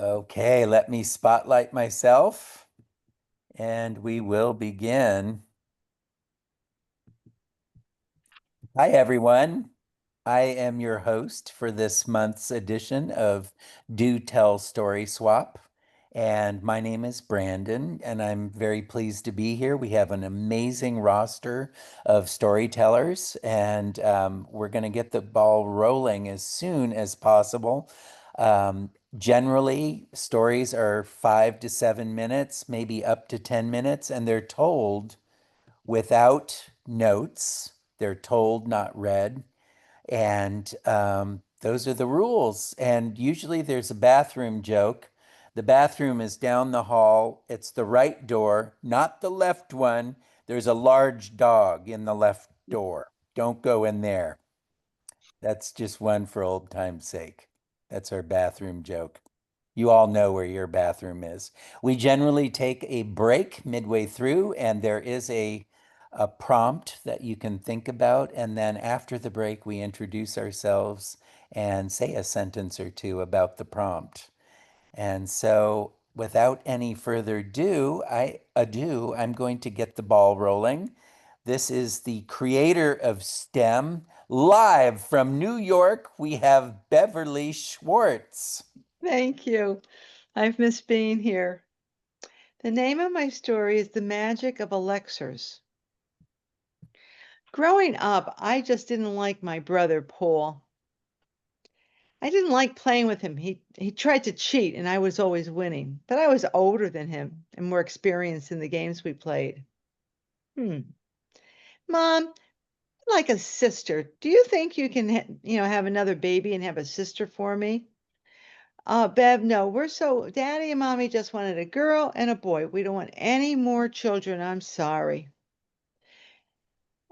Okay, let me spotlight myself and we will begin. Hi, everyone. I am your host for this month's edition of Do Tell Story Swap. And my name is Brandon, and I'm very pleased to be here. We have an amazing roster of storytellers, and we're going to get the ball rolling as soon as possible. Generally, stories are 5 to 7 minutes, maybe up to 10 minutes, and they're told without notes. They're told, not read. And those are the rules. And usually there's a bathroom joke. The bathroom is down the hall. It's the right door, not the left one. There's a large dog in the left door. Don't go in there. That's just one for old time's sake. That's our bathroom joke. You all know where your bathroom is. We generally take a break midway through, and there is a prompt that you can think about. And then after the break, we introduce ourselves and say a sentence or two about the prompt. And so, without any further ado, I'm going to get the ball rolling. This is the creator of STEM. Live from New York, we have Beverly Schwartz. Thank you. I've missed being here. The name of my story is The Magic of Elixirs. Growing up, I just didn't like my brother, Paul. I didn't like playing with him. He tried to cheat, and I was always winning. But I was older than him and more experienced in the games we played. Hmm. Mom, like a sister, do you think you can, have another baby and have a sister for me? Bev, no, Daddy and Mommy just wanted a girl and a boy. We don't want any more children. I'm sorry.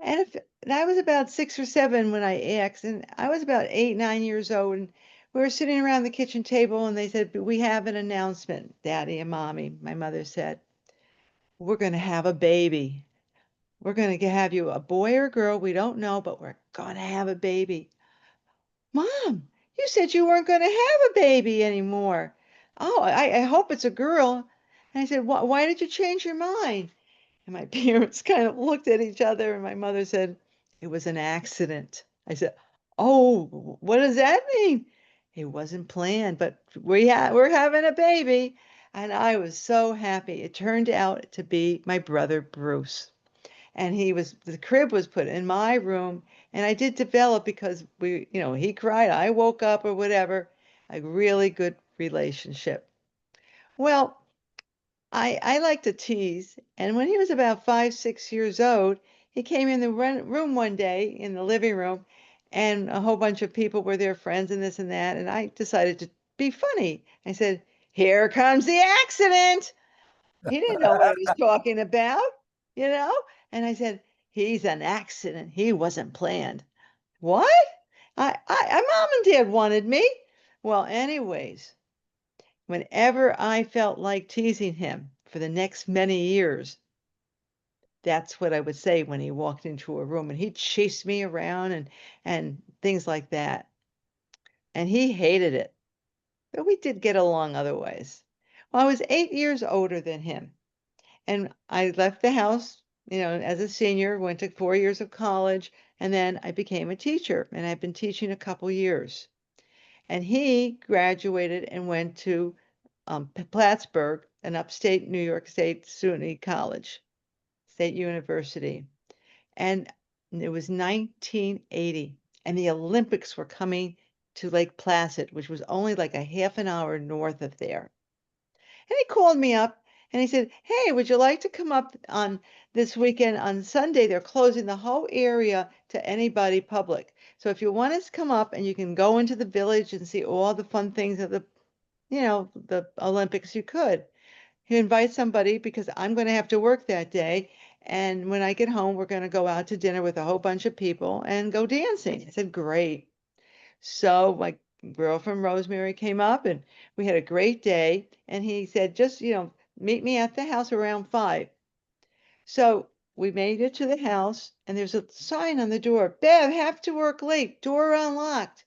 And I was about 6 or 7 when I asked, and I was about 8, 9 years old, and we were sitting around the kitchen table, and they said, "We have an announcement, Daddy and Mommy." My mother said, "We're going to have a baby. We're going to have you a boy or a girl. We don't know, but we're going to have a baby." Mom, you said you weren't going to have a baby anymore. Oh, I hope it's a girl. And I said, why did you change your mind? And my parents kind of looked at each other, and my mother said, "It was an accident." I said, "Oh, what does that mean?" "It wasn't planned, but we're having a baby." And I was so happy. It turned out to be my brother Bruce. And the crib was put in my room, and I did develop, because he cried, I woke up or whatever, a really good relationship. Well, I like to tease, and when he was about 5, 6 years old, he came in the room one day in the living room, and a whole bunch of people were there, friends and this and that, and I decided to be funny. I said, "Here comes the accident." He didn't know what I was talking about, you know? And I said, "He's an accident. He wasn't planned." "What?" Mom and Dad wanted me. Well, anyways, whenever I felt like teasing him for the next many years, that's what I would say when he walked into a room, and he'd chase me around and things like that. And he hated it, but we did get along otherwise. Well, I was 8 years older than him, and I left the house, as a senior, went to 4 years of college, and then I became a teacher, and I've been teaching a couple years. And he graduated and went to Plattsburgh, an upstate New York State SUNY college, State University. And it was 1980, and the Olympics were coming to Lake Placid, which was only like a half an hour north of there. And he called me up and he said, "Hey, would you like to come up on this weekend on Sunday? They're closing the whole area to anybody public. So if you want us to come up, and you can go into the village and see all the fun things of the Olympics, you could. You invite somebody, because I'm going to have to work that day. And when I get home, we're going to go out to dinner with a whole bunch of people and go dancing." I said, "Great." So my girlfriend Rosemary came up, and we had a great day. And he said, "Just, meet me at the house around 5." So we made it to the house, and there's a sign on the door: "Bev, have to work late. Door unlocked.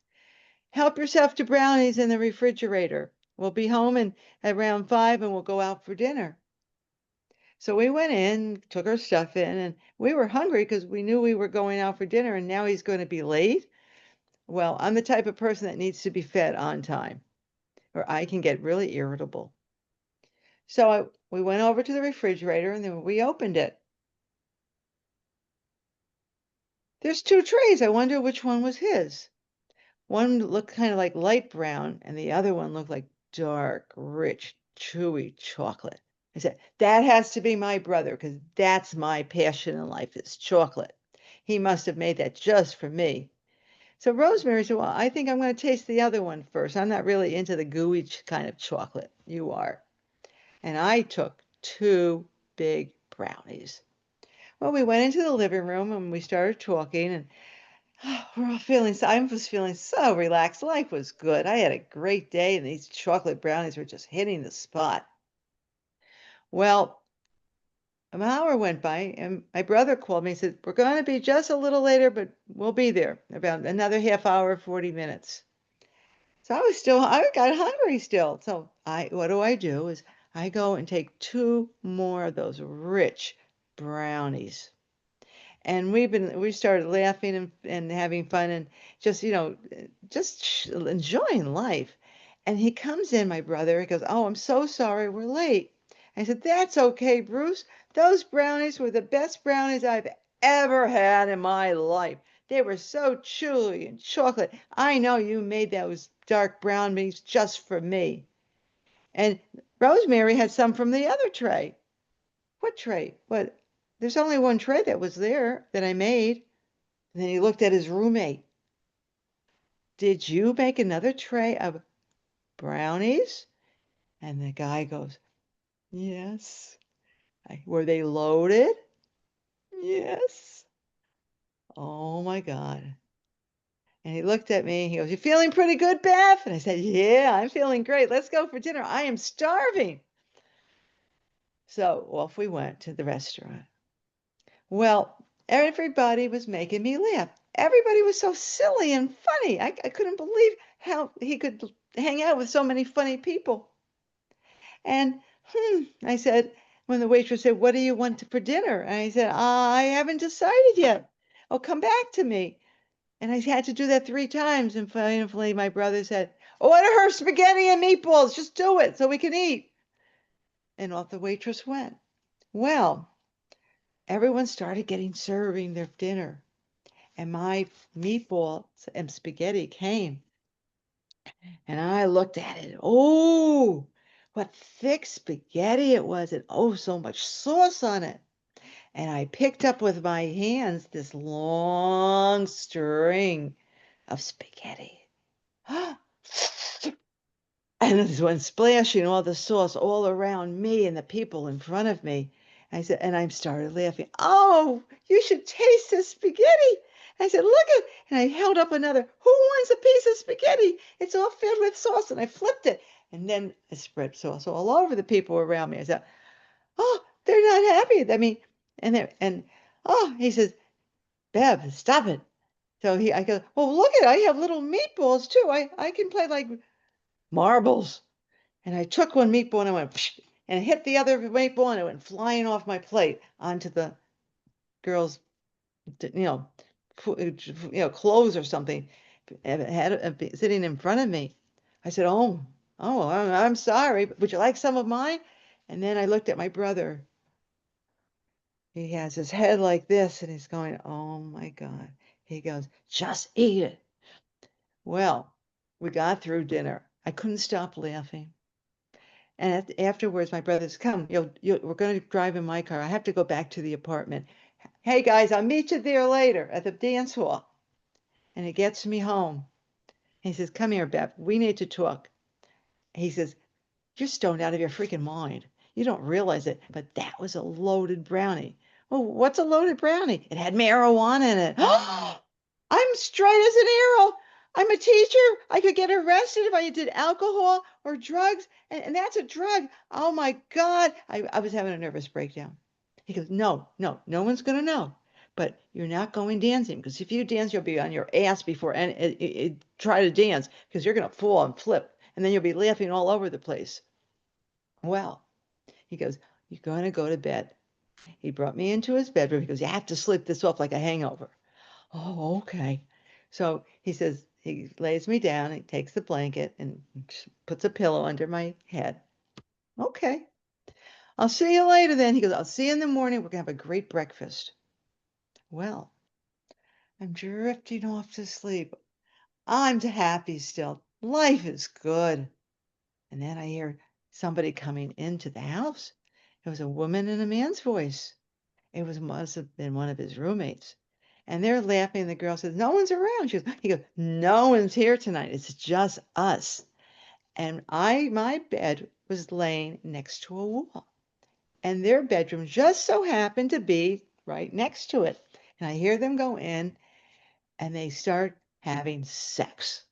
Help yourself to brownies in the refrigerator." We'll be home and at around 5 and we'll go out for dinner. So we went in, took our stuff in, and we were hungry because we knew we were going out for dinner and now he's going to be late. Well, I'm the type of person that needs to be fed on time, or I can get really irritable. We went over to the refrigerator and then we opened it. There's two trays. I wonder which one was his. One looked kind of like light brown, and the other one looked like dark, rich, chewy chocolate. I said, that has to be my brother because that's my passion in life is chocolate. He must have made that just for me. So Rosemary said, well, I think I'm going to taste the other one first. I'm not really into the gooey kind of chocolate. You are. And I took two big brownies. Well, we went into the living room and we started talking, and we're all feeling, I was feeling so relaxed. Life was good. I had a great day, and these chocolate brownies were just hitting the spot. Well, an hour went by, and my brother called me and said, we're going to be just a little later, but we'll be there about another half hour, 40 minutes. So I got hungry still. So what do is I go and take two more of those rich brownies. And we started laughing and having fun and just, just enjoying life. And he comes in, my brother, he goes, oh, I'm so sorry we're late. I said, that's okay, Bruce. Those brownies were the best brownies I've ever had in my life. They were so chewy and chocolate. I know you made those dark brownies just for me. And Rosemary had some from the other tray. What tray? What? There's only one tray that was there that I made. And then he looked at his roommate. Did you make another tray of brownies? And the guy goes, yes. Were they loaded? Yes. Oh my God. And he looked at me. He goes, you feeling pretty good, Beth? And I said, yeah, I'm feeling great. Let's go for dinner. I am starving. So off we went to the restaurant. Well, everybody was making me laugh. Everybody was so silly and funny. I couldn't believe how he could hang out with so many funny people. And I said, when the waitress said, what do you want for dinner? And I said, I haven't decided yet. Oh, come back to me. And I had to do that 3 times. And finally, my brother said, order her spaghetti and meatballs. Just do it so we can eat. And off the waitress went. Well, everyone started serving their dinner. And my meatballs and spaghetti came. And I looked at it. Oh, what thick spaghetti it was, and oh, so much sauce on it. And I picked up with my hands this long string of spaghetti. And this one splashing all the sauce all around me and the people in front of me. I said, and I started laughing. Oh, you should taste this spaghetti. I said, look at, and I held up another. Who wants a piece of spaghetti? It's all filled with sauce. And I flipped it. And then I spread sauce all over the people around me. I said, oh, they're not happy. I mean, oh, he says, Bev, stop it. I go, well, look at it. I have little meatballs too. I can play like marbles. And I took one meatball and I went, psh, and it hit the other meatball and it went flying off my plate onto the girl's, you know, clothes or something. And it had it sitting in front of me. I said, oh, I'm sorry. Would you like some of mine? And then I looked at my brother. He has his head like this and he's going, oh my God. He goes, just eat it. Well, we got through dinner. I couldn't stop laughing. And afterwards, my brother's come. We're going to drive in my car. I have to go back to the apartment. Hey guys, I'll meet you there later at the dance hall. And he gets me home. He says, come here, Beth. We need to talk. He says, you're stoned out of your freaking mind. You don't realize it, but that was a loaded brownie. Well, what's a loaded brownie? It had marijuana in it. I'm straight as an arrow. I'm a teacher. I could get arrested if I did alcohol or drugs, and that's a drug. Oh my God. I was having a nervous breakdown. He goes, no, no, no one's going to know. But you're not going dancing because if you dance, you'll be on your ass before and try to dance because you're going to fall and flip. and then you'll be laughing all over the place. Well, he goes, "You're going to go to bed." He brought me into his bedroom. He goes, "You have to sleep this off like a hangover." Oh, okay. So he says, he lays me down, he takes the blanket and puts a pillow under my head. Okay. "I'll see you later then." He goes, "I'll see you in the morning. We're going to have a great breakfast." Well, I'm drifting off to sleep. I'm happy still. Life is good. And then I hear somebody coming into the house. It was a woman and a man's voice. It must have been one of his roommates. And they're laughing. The girl says, "No one's around." He goes, "No one's here tonight. It's just us." And my bed was laying next to a wall. And their bedroom just so happened to be right next to it. And I hear them go in and they start having sex.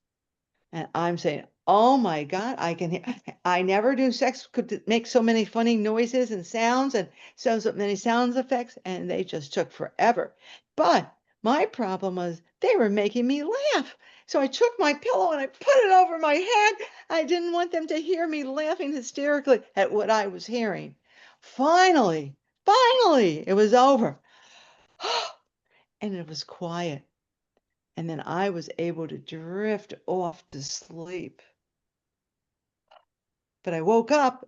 And I'm saying, "Oh my God, I can hear." I never knew sex could make so many funny noises and sounds and so many sound effects, and they just took forever. But my problem was they were making me laugh. So I took my pillow and I put it over my head. I didn't want them to hear me laughing hysterically at what I was hearing. Finally, it was over. And it was quiet. And then I was able to drift off to sleep. But I woke up,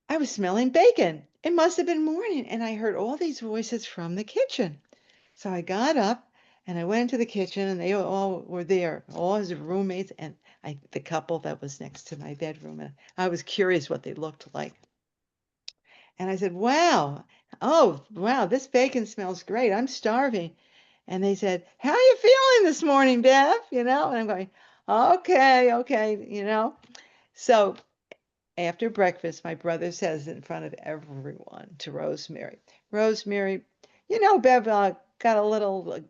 I was smelling bacon. It must have been morning, and I heard all these voices from the kitchen. So I got up and I went into the kitchen, and they all were there, all his roommates and the couple that was next to my bedroom. And I was curious what they looked like. And I said, "Wow, oh, wow, this bacon smells great. I'm starving." And they said, "How are you feeling this morning, Bev?" And I'm going, "Okay, okay." So after breakfast, my brother says in front of everyone to Rosemary, "Rosemary, Bev got a little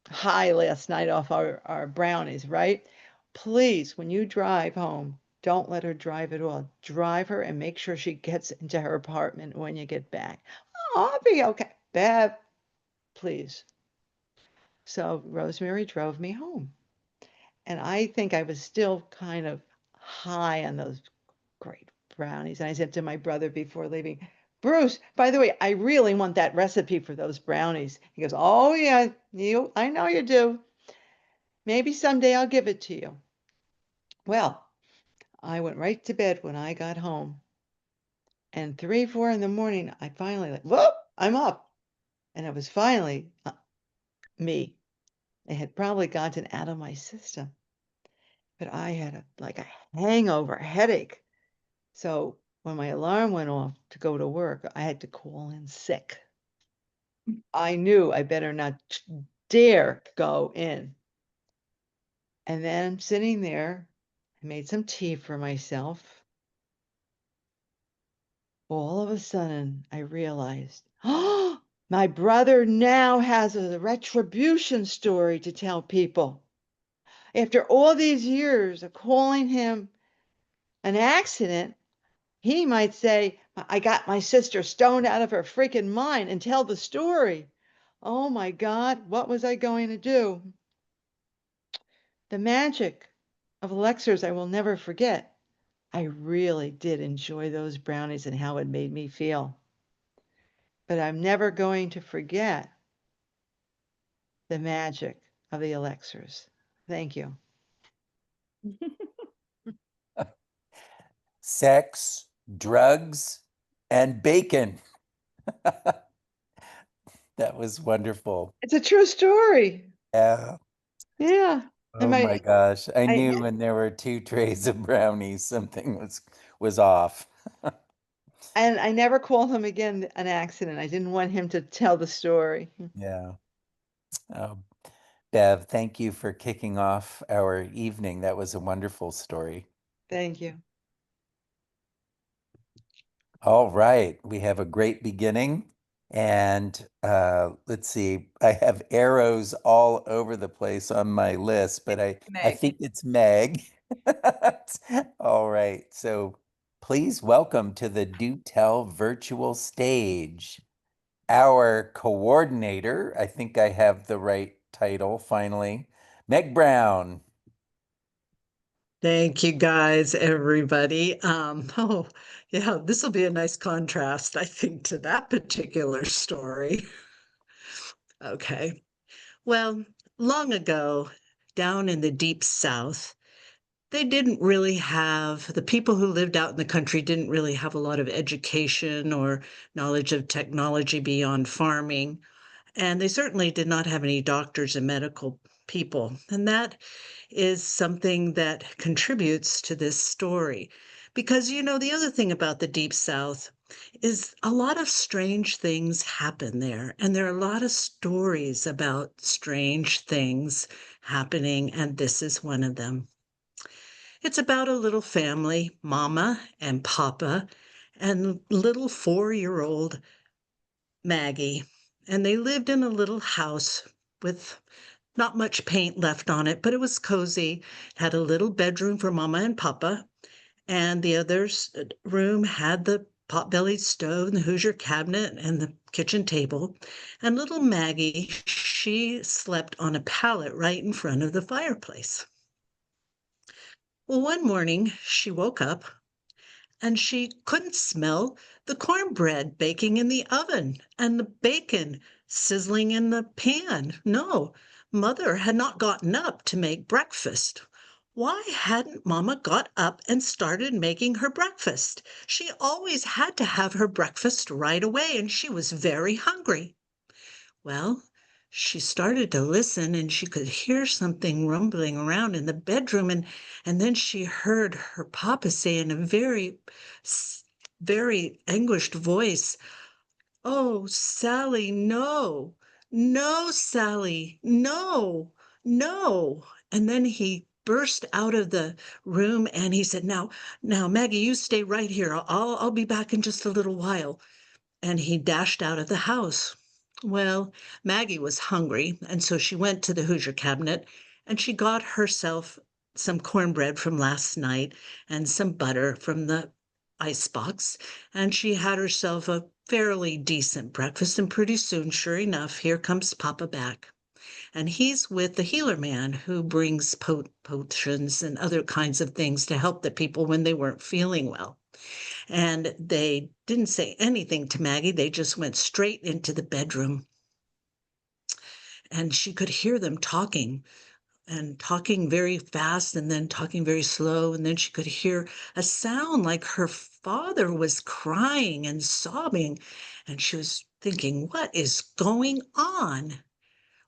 high last night off our brownies, right? Please, when you drive home, don't let her drive at all. Drive her and make sure she gets into her apartment when you get back." "Oh, I'll be okay." "Bev, please." So Rosemary drove me home. And I think I was still kind of high on those great brownies. And I said to my brother before leaving, "Bruce, by the way, I really want that recipe for those brownies." He goes, "Oh yeah, I know you do. Maybe someday I'll give it to you." Well, I went right to bed when I got home. And 3, 4 in the morning, I finally like, whoop, I'm up. And it was finally me. It had probably gotten out of my system. But I had like a hangover, a headache. So when my alarm went off to go to work, I had to call in sick. I knew I better not dare go in. And then sitting there, I made some tea for myself. All of a sudden, I realized, oh, my brother now has a retribution story to tell people. After all these years of calling him an accident, he might say, "I got my sister stoned out of her freaking mind," and tell the story. Oh my God, what was I going to do? The magic of elixirs I will never forget. I really did enjoy those brownies and how it made me feel. But I'm never going to forget the magic of the elixirs. Thank you. Sex, drugs, and bacon. That was wonderful. It's a true story. Yeah. Yeah. And Oh my gosh. I I, knew when there were 2 trays of brownies, something was off. and I never called him again an accident. I didn't want him to tell the story. Yeah. Oh, Bev, thank you for kicking off our evening. That was a wonderful story. Thank you. All right. We have a great beginning. And let's see, I have arrows all over the place on my list, but I Meg. think it's Meg. All right. So please welcome to the Do Tell virtual stage our coordinator. I think I have the right title finally, Meg Brown. Thank you guys, everybody. Oh, yeah, this will be a nice contrast, I think, to that particular story. Okay. Well, long ago, down in the deep South, they didn't really have, the people who lived out in the country didn't really have a lot of education or knowledge of technology beyond farming. And they certainly did not have any doctors and medical people. And that is something that contributes to this story. Because, the other thing about the Deep South is a lot of strange things happen there. And there are a lot of stories about strange things happening. And this is one of them. It's about a little family, Mama and Papa, and little 4-year-old Maggie. And they lived in a little house with not much paint left on it, but it was cozy. Had a little bedroom for Mama and Papa, and the other's room had the pot-bellied stove and the Hoosier cabinet and the kitchen table. And little Maggie, she slept on a pallet right in front of the fireplace. Well, one morning she woke up and she couldn't smell the cornbread baking in the oven and the bacon sizzling in the pan. No, Mother had not gotten up to make breakfast. Why hadn't Mamma got up and started making her breakfast? She always had to have her breakfast right away, and she was very hungry. Well, she started to listen and she could hear something rumbling around in the bedroom, and then she heard her papa say in a very anguished voice, "Oh, Sally, no. No, Sally, no. No." And then he burst out of the room and he said, "Now, Maggie, you stay right here. I'll be back in just a little while." And he dashed out of the house. Well, Maggie was hungry, and so she went to the Hoosier cabinet and she got herself some cornbread from last night and some butter from the icebox, and she had herself a fairly decent breakfast. And pretty soon, sure enough, here comes Papa back. And he's with the healer man who brings potions and other kinds of things to help the people when they weren't feeling well. And they didn't say anything to Maggie. They just went straight into the bedroom. And she could hear them talking and talking very fast and then talking very slow. And then she could hear a sound like her father was crying and sobbing. And she was thinking, what is going on?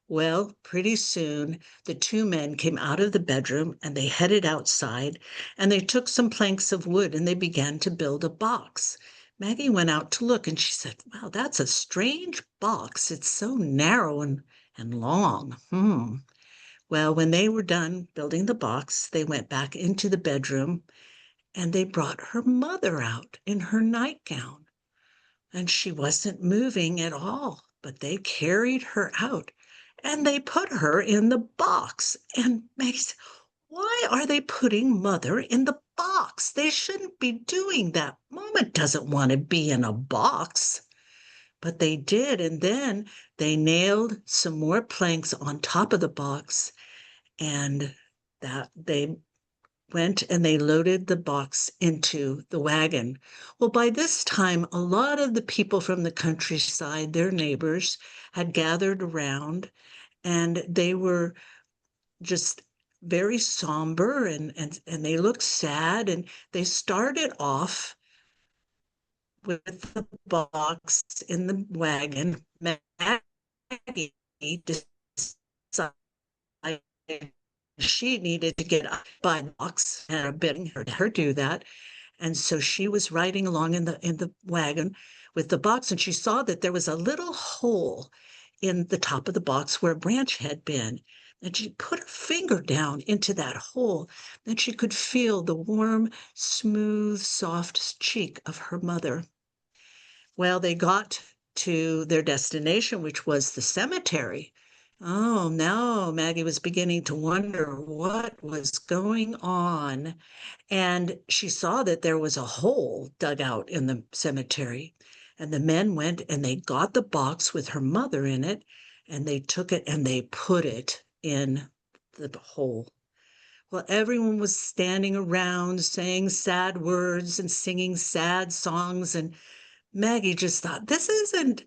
Well, pretty soon the two men came out of the bedroom and they headed outside and they took some planks of wood and they began to build a box. Maggie went out to look and she said, "Wow, that's a strange box. It's so narrow and long. Well, when they were done building the box, they went back into the bedroom and they brought her mother out in her nightgown. And she wasn't moving at all, but they carried her out and they put her in the box. And Maggie said, "Why are they putting Mother in the box? They shouldn't be doing that. Mama doesn't want to be in a box." But they did. And then they nailed some more planks on top of the box, and that they went and they loaded the box into the wagon. Well, by this time, a lot of the people from the countryside, their neighbors, had gathered around and they were just very somber and they looked sad. And they started off with the box in the wagon. Maggie decided she needed to get up by the box and a bidding her do that. And so she was riding along in the wagon with the box, and she saw that there was a little hole in the top of the box where a branch had been. And she put her finger down into that hole, and she could feel the warm, smooth, soft cheek of her mother. Well, they got to their destination, which was the cemetery. Oh, no, Maggie was beginning to wonder what was going on. And she saw that there was a hole dug out in the cemetery. And the men went and they got the box with her mother in it, and they took it and they put it in the hole. Well, everyone was standing around saying sad words and singing sad songs, and Maggie just thought, this isn't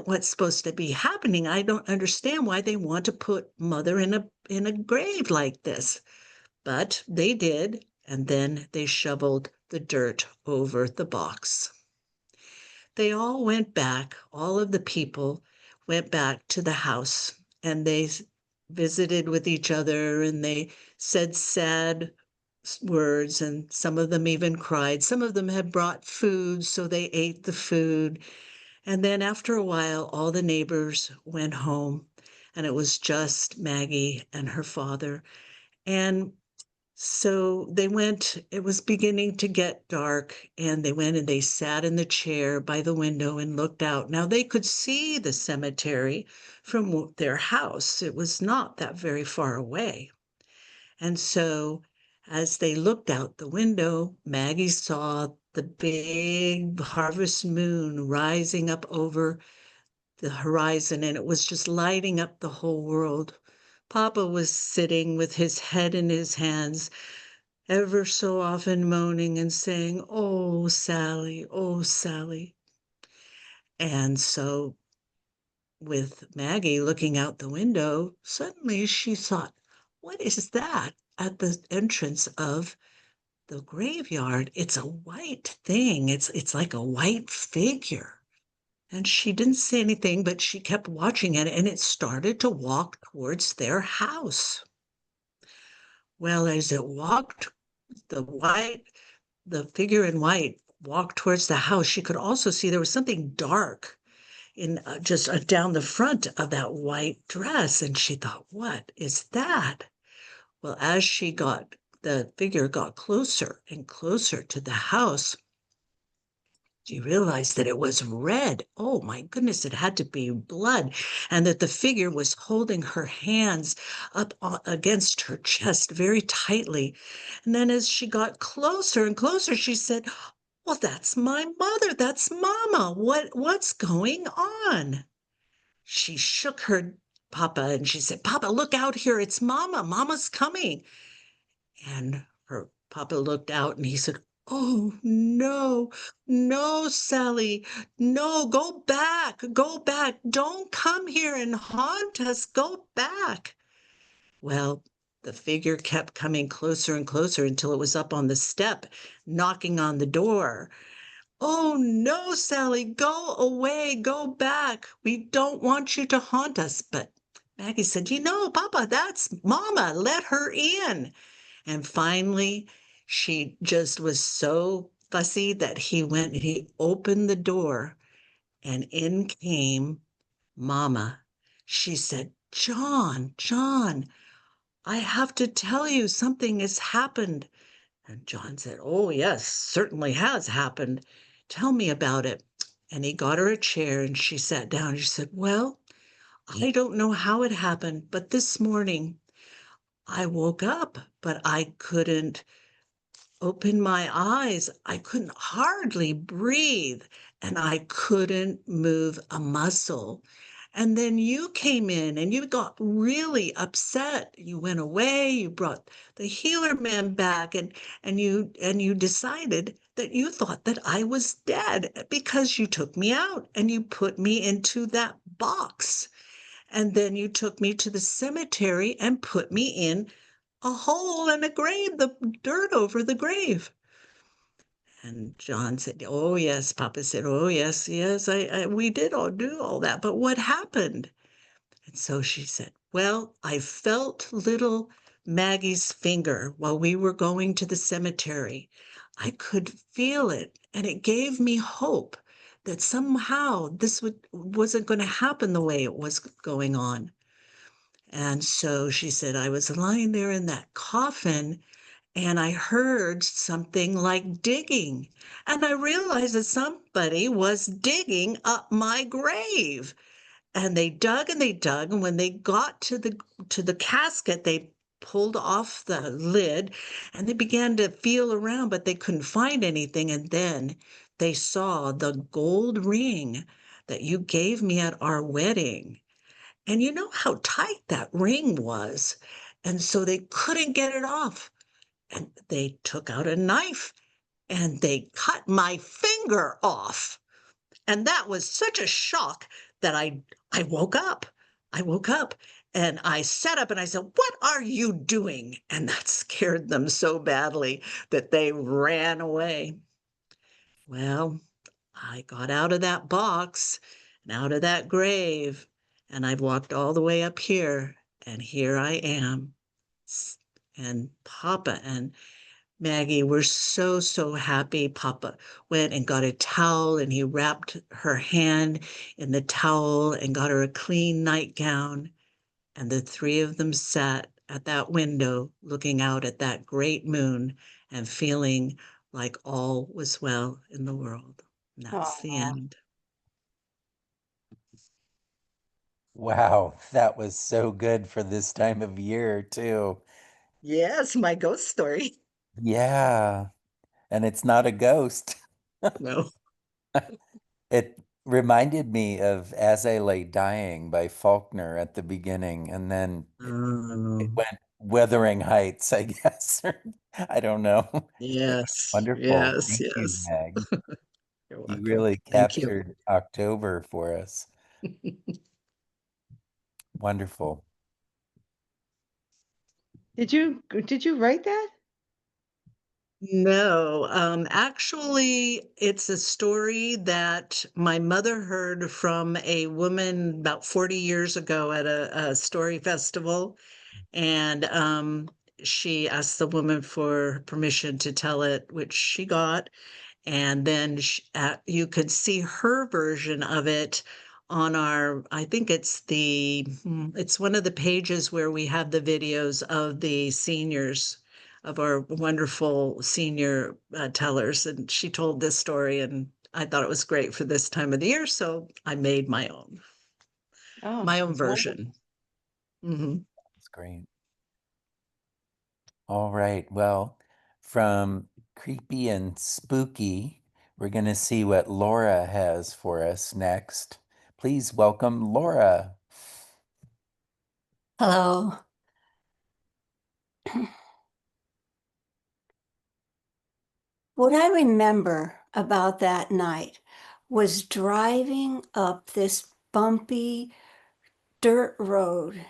what's supposed to be happening. I don't understand why they want to put mother in a grave like this. But they did, and then they shoveled the dirt over the box. They all went back, all of the people went back to the house, and they visited with each other, and they said sad words, and some of them even cried. Some of them had brought food, so they ate the food. And then after a while, all the neighbors went home, and it was just Maggie and her father. And so they went, it was beginning to get dark, and they went and they sat in the chair by the window and looked out. Now they could see the cemetery from their house, it was not that very far away. And so as they looked out the window, Maggie saw the big harvest moon rising up over the horizon, and it was just lighting up the whole world. Papa was sitting with his head in his hands, ever so often moaning and saying, "Oh, Sally, oh, Sally." And so, with Maggie looking out the window, suddenly she thought, what is that at the entrance of the graveyard? It's a white thing. It's like a white figure. And she didn't say anything, but she kept watching it, and it started to walk towards their house. Well, as it walked, the white the figure in white walked towards the house, she could also see there was something dark in just down the front of that white dress. And she thought, what is that? Well, as the figure got closer and closer to the house, she realized that it was red. Oh my goodness, it had to be blood. And that the figure was holding her hands up against her chest very tightly. And then as she got closer and closer, she said, well, that's my mother. That's Mama. What's going on? She shook her Papa and she said, Papa, look out here. It's Mama. Mama's coming. And her Papa looked out and he said, oh, no, no, Sally. No, go back. Go back. Don't come here and haunt us. Go back. Well, the figure kept coming closer and closer until it was up on the step, knocking on the door. Oh, no, Sally, go away, go back. We don't want you to haunt us. But Maggie said, Papa, that's Mama. Let her in. And finally, she just was so fussy that he went and he opened the door, and in came Mama. She said, John, John, I have to tell you something has happened. And John said, oh, yes, certainly has happened. Tell me about it. And he got her a chair and she sat down and she said, well, I don't know how it happened, but this morning I woke up, but I couldn't open my eyes. I couldn't hardly breathe and I couldn't move a muscle. And then you came in and you got really upset. You went away, you brought the healer man back, and you decided that you thought that I was dead because you took me out and you put me into that box. And then you took me to the cemetery and put me in a hole in a grave, the dirt over the grave. And John said, oh, yes. Papa said, oh, yes, yes, we did all do all that. But what happened? And so she said, well, I felt little Maggie's finger while we were going to the cemetery. I could feel it, and it gave me hope that somehow wasn't going to happen the way it was going on. And so she said, I was lying there in that coffin and I heard something like digging. And I realized that somebody was digging up my grave. And they dug and they dug. And when they got to the casket, they pulled off the lid and they began to feel around, but they couldn't find anything. And then they saw the gold ring that you gave me at our wedding. And you know how tight that ring was. And so they couldn't get it off. And they took out a knife and they cut my finger off. And that was such a shock that I woke up. I woke up and I sat up and I said, "What are you doing?" And that scared them so badly that they ran away. Well, I got out of that box and out of that grave, and I've walked all the way up here, and here I am. And Papa and Maggie were so, so happy. Papa went and got a towel and he wrapped her hand in the towel and got her a clean nightgown. And the three of them sat at that window looking out at that great moon and feeling like all was well in the world. And that's the Oh, end. Wow, that was so good for this time of year, too. Yes, my ghost story. Yeah, and it's not a ghost. No. It reminded me of As I Lay Dying by Faulkner at the beginning, and then it Um, went Wuthering Heights, I guess. I don't know. It was yes, wonderful. yes, Thank you, yes. Meg. You're You welcome. really Thank you. captured October for us. Wonderful. did you write that? No, actually, it's a story that my mother heard from a woman about 40 years ago at a story festival. And she asked the woman for permission to tell it, which she got. And then you could see her version of it on our, I think it's one of the pages where we have the videos of the seniors, of our wonderful senior tellers. And she told this story, and I thought it was great for this time of the year, so I made Oh, my own that's version. wonderful. Hmm. That's great. All right. Well, from creepy and spooky, we're going to see what Laura has for us next. Please welcome Laura. Hello. What I remember about that night was driving up this bumpy dirt road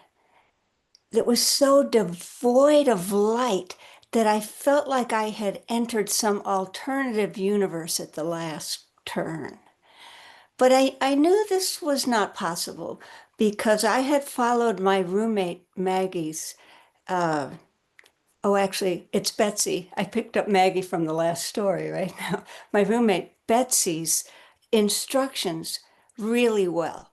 that was so devoid of light that I felt like I had entered some alternative universe at the last turn. But I knew this was not possible because I had followed my roommate Maggie's uh, Oh, actually, it's Betsy. I picked up Maggie from the last story right now. My roommate Betsy's instructions really well.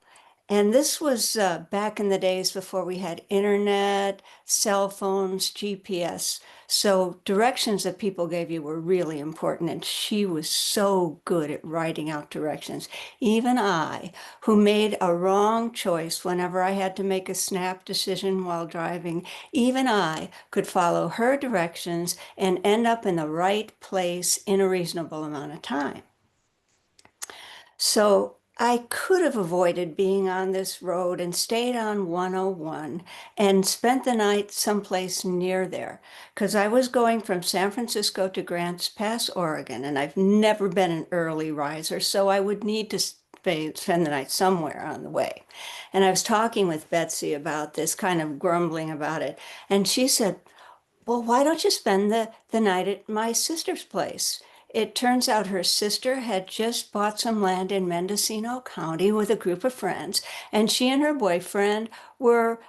And this was back in the days before we had internet, cell phones, GPS. So directions that people gave you were really important. And she was so good at writing out directions. Even I, who made a wrong choice whenever I had to make a snap decision while driving, even I could follow her directions and end up in the right place in a reasonable amount of time. So I could have avoided being on this road and stayed on 101 and spent the night someplace near there because I was going from San Francisco to Grants Pass, Oregon, and I've never been an early riser, so I would need to spend the night somewhere on the way. And I was talking with Betsy about this, kind of grumbling about it, and she said, well, why don't you spend the night at my sister's place? It turns out her sister had just bought some land in Mendocino County with a group of friends, and she and her boyfriend were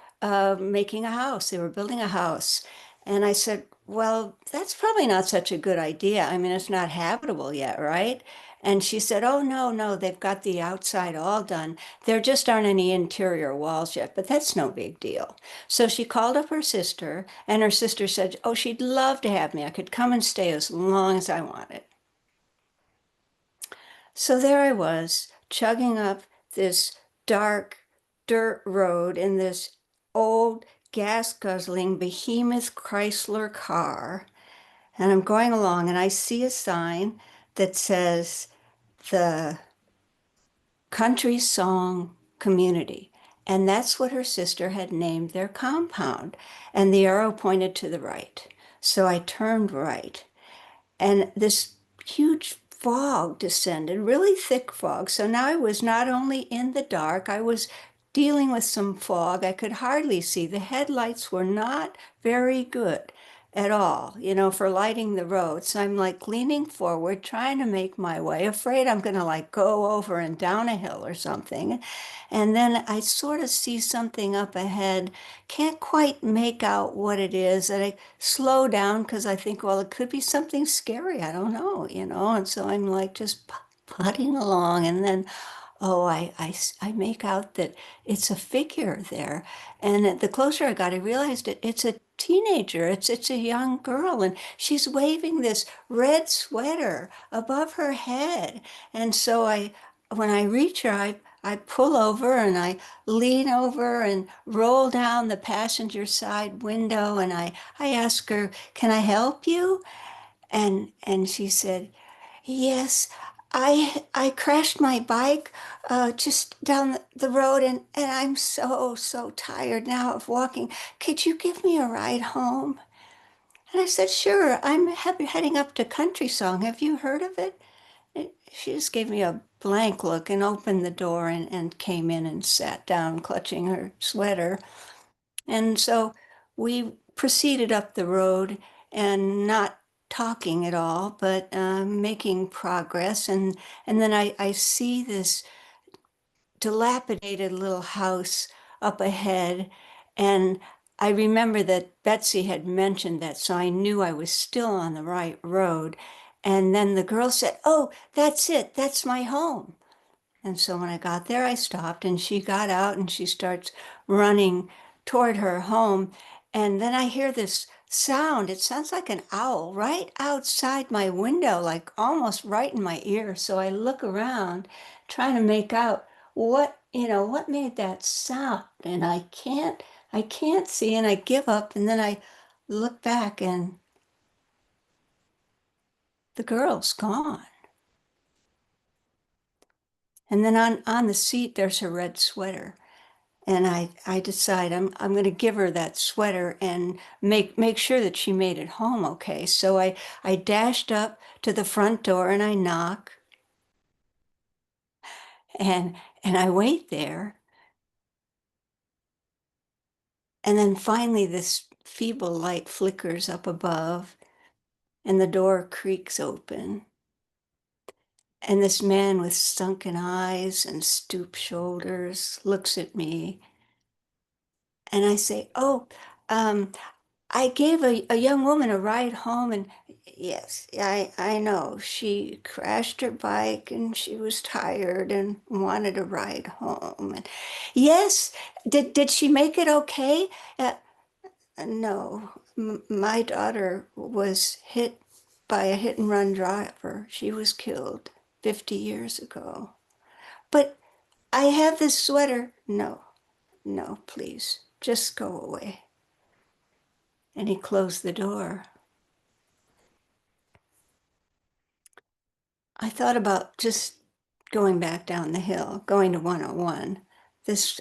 making a house. They were building a house. And I said, well, that's probably not such a good idea. I mean, it's not habitable yet, right? And she said, oh, no, no, they've got the outside all done. There just aren't any interior walls yet, but that's no big deal. So she called up her sister, and her sister said, oh, she'd love to have me. I could come and stay as long as I wanted. So there I was, chugging up this dark dirt road in this old gas guzzling behemoth Chrysler car. And I'm going along, and I see a sign that says the Country Song Community. And that's what her sister had named their compound. And the arrow pointed to the right. So I turned right. And this huge fog descended, really thick fog. So now I was not only in the dark, I was dealing with some fog. I could hardly see. The headlights were not very good at all, for lighting the road. So I'm like leaning forward, trying to make my way, afraid I'm going to like go over and down a hill or something. And then I sort of see something up ahead, can't quite make out what it is. And I slow down because I think, well, it could be something scary. I don't know. And so I'm like just putting along. And then, oh, I make out that it's a figure there. And the closer I got, I realized it's a teenager. It's a young girl. And she's waving this red sweater above her head. And so when I reach her, I pull over and I lean over and roll down the passenger side window and I ask her, "Can I help you?" And she said, "Yes, I crashed my bike just down the road and I'm so tired now of walking. Could you give me a ride home?" And I said, "Sure, I'm heading up to Country Song. Have you heard of it?" She just gave me a blank look and opened the door and came in and sat down, clutching her sweater. And so we proceeded up the road and not talking at all, but making progress. And then I see this dilapidated little house up ahead. And I remember that Betsy had mentioned that, so I knew I was still on the right road. And then the girl said, "Oh, that's it. That's my home." And so when I got there, I stopped and she got out and she starts running toward her home. And then I hear this sound. It sounds like an owl right outside my window, like almost right in my ear. So I look around trying to make out what made that sound. And I can't see and I give up. And then I look back and the girl's gone. And then on the seat, there's her red sweater. And I decide I'm going to give her that sweater and make sure that she made it home okay. So I dashed up to the front door and I knock and and I wait there. And then finally this feeble light flickers up above and the door creaks open. And this man with sunken eyes and stooped shoulders looks at me and I say, "Oh, um, I gave a young woman a ride home, and yes, I know. She crashed her bike and she was tired and wanted a ride home. And yes, did she make it okay? No, my daughter was hit by a hit and run driver. She was killed 50 years ago. But I have this sweater. No, no, please, just go away." And he closed the door. I thought about just going back down the hill, going to 101.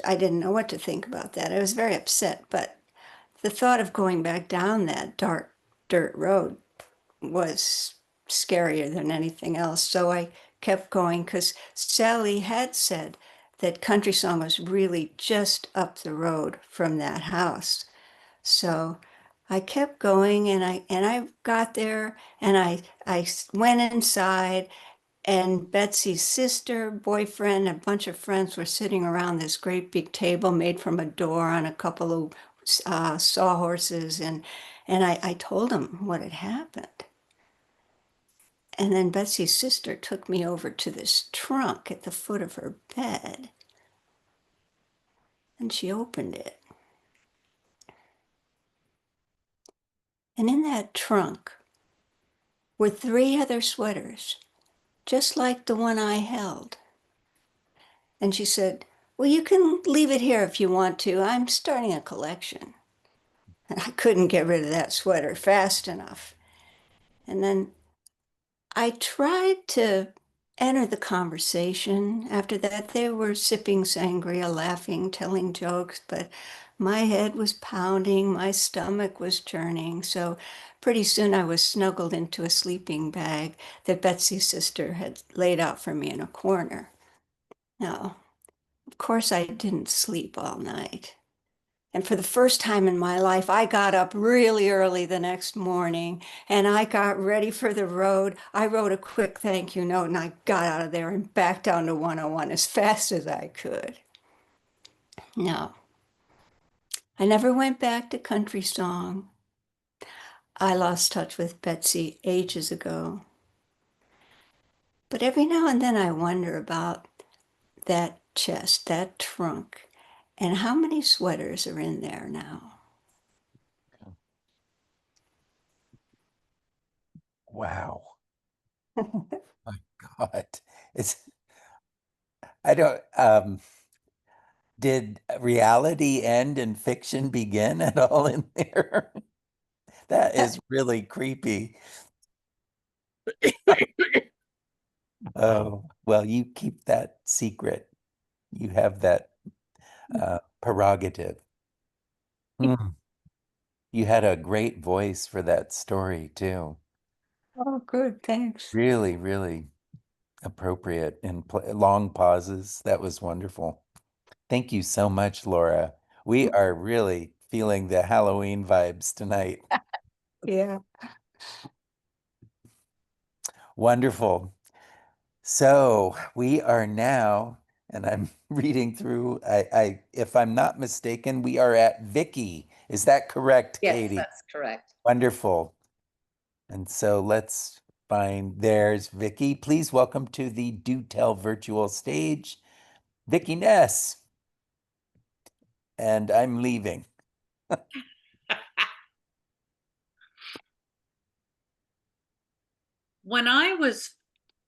I didn't know what to think about that. I was very upset, but the thought of going back down that dark dirt road was scarier than anything else. So I kept going because Sally had said that Country Song was really just up the road from that house. So I kept going and I got there and I went inside and Betsy's sister, boyfriend, a bunch of friends were sitting around this great big table made from a door on a couple of sawhorses. And I told them what had happened. And then Betsy's sister took me over to this trunk at the foot of her bed. And she opened it. And in that trunk were 3 other sweaters, just like the one I held. And she said, "Well, you can leave it here if you want to. I'm starting a collection." And I couldn't get rid of that sweater fast enough. And then I tried to enter the conversation. After that, they were sipping sangria, laughing, telling jokes, but my head was pounding, my stomach was churning. So pretty soon I was snuggled into a sleeping bag that Betsy's sister had laid out for me in a corner. Now, of course, I didn't sleep all night. And for the first time in my life, I got up really early the next morning and I got ready for the road. I wrote a quick thank you note and I got out of there and back down to 101 as fast as I could. No, I never went back to country song. I lost touch with Betsy ages ago. But every now and then I wonder about that chest, that trunk, and how many sweaters are in there now. Wow. My God. It's I don't did reality end and fiction begin at all in there? That is really creepy. Oh, well, you keep that secret. You have that prerogative. Hmm. You had a great voice for that story too. Oh, good, thanks. Really, really appropriate and long pauses. That was wonderful. Thank you so much, Laura. We are really feeling the Halloween vibes tonight. Yeah. Wonderful. So we are now, and I'm reading through, if I'm not mistaken, we are at Vicky. Is that correct, Yes, Katie? that's correct. Wonderful. And so let's find, there's Vicky. Please welcome to the Do Tell virtual stage, Vicky Ness. And I'm leaving. When I was,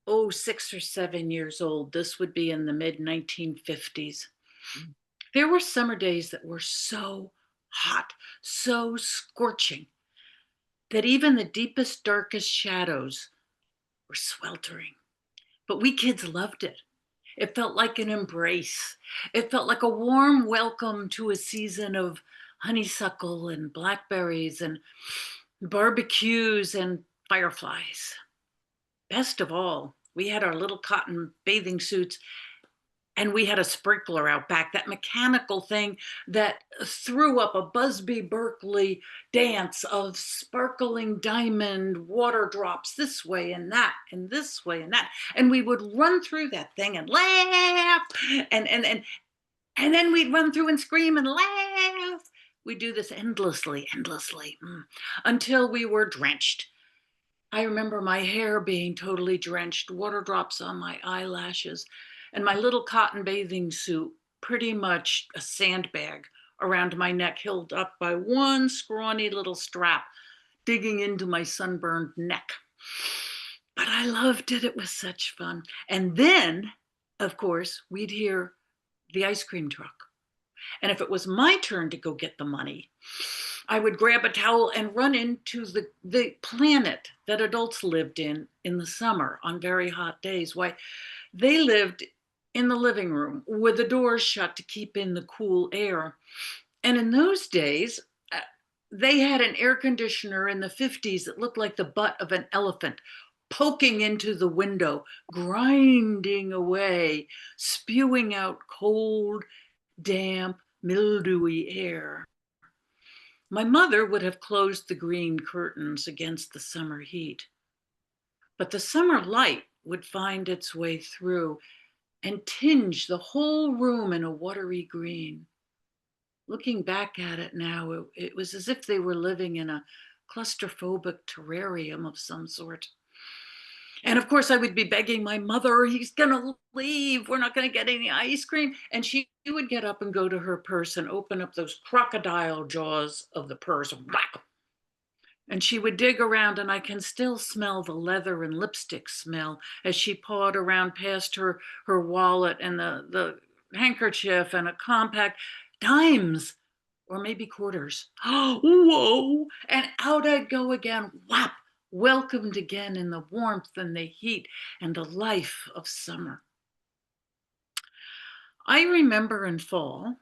6 or 7 years old, this would be in the mid 1950s, there were summer days that were so hot, so scorching, that even the deepest, darkest shadows were sweltering. But we kids loved it. It felt like an embrace. It felt like a warm welcome to a season of honeysuckle and blackberries and barbecues and fireflies. Best of all, we had our little cotton bathing suits and we had a sprinkler out back, that mechanical thing that threw up a Busby Berkeley dance of sparkling diamond water drops this way and that and this way and that. And we would run through that thing and laugh and then we'd run through and scream and laugh. We'd do this endlessly, until we were drenched. I remember my hair being totally drenched, water drops on my eyelashes, and my little cotton bathing suit pretty much a sandbag around my neck, held up by one scrawny little strap digging into my sunburned neck. But I loved it. It was such fun. And then, of course, we'd hear the ice cream truck. And if it was my turn to go get the money, I would grab a towel and run into the planet that adults lived in the summer on very hot days. Why, they lived in the living room with the doors shut to keep in the cool air. And in those days, they had an air conditioner in the 50s that looked like the butt of an elephant poking into the window, grinding away, spewing out cold, damp, mildewy air. My mother would have closed the green curtains against the summer heat, but the summer light would find its way through and tinge the whole room in a watery green. Looking back at it now, it was as if they were living in a claustrophobic terrarium of some sort. And of course, I would be begging my mother, he's going to leave. We're not going to get any ice cream. And she would get up and go to her purse and open up those crocodile jaws of the purse. Whack! And she would dig around, and I can still smell the leather and lipstick smell as she pawed around past her wallet and the handkerchief and a compact, dimes or maybe quarters. Oh, whoa! And out I'd go again, whap, welcomed again in the warmth and the heat and the life of summer. I remember in fall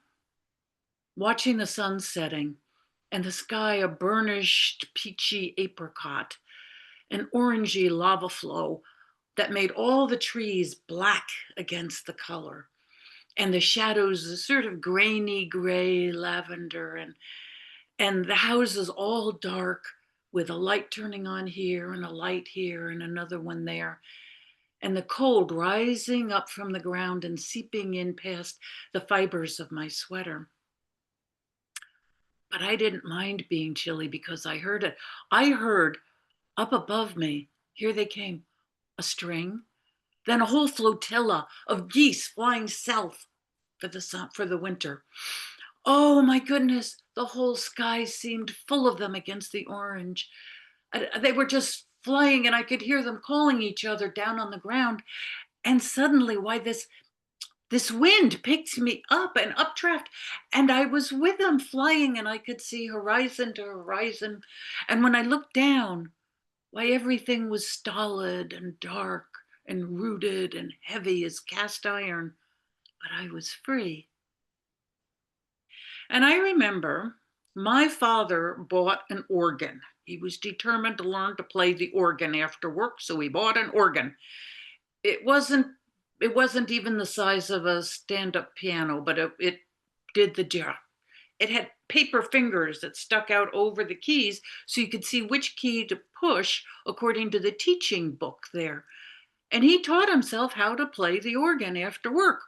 watching the sun setting and the sky a burnished peachy apricot, an orangey lava flow that made all the trees black against the color, and the shadows a sort of grainy gray lavender, and the houses all dark with a light turning on here and a light here and another one there, and the cold rising up from the ground and seeping in past the fibers of my sweater. But I didn't mind being chilly because I heard it. I heard up above me, here they came, a string, then a whole flotilla of geese flying south for the winter. Oh my goodness, the whole sky seemed full of them against the orange. They were just flying, and I could hear them calling each other down on the ground. And suddenly, why, this wind picked me up and updraft, and I was with them flying, and I could see horizon to horizon. And when I looked down, why, everything was stolid and dark and rooted and heavy as cast iron, but I was free. And I remember my father bought an organ. He was determined to learn to play the organ after work, so he bought an organ. It wasn't it wasn't even the size of a stand-up piano, but it did the job. It had paper fingers that stuck out over the keys so you could see which key to push according to the teaching book there. And he taught himself how to play the organ after work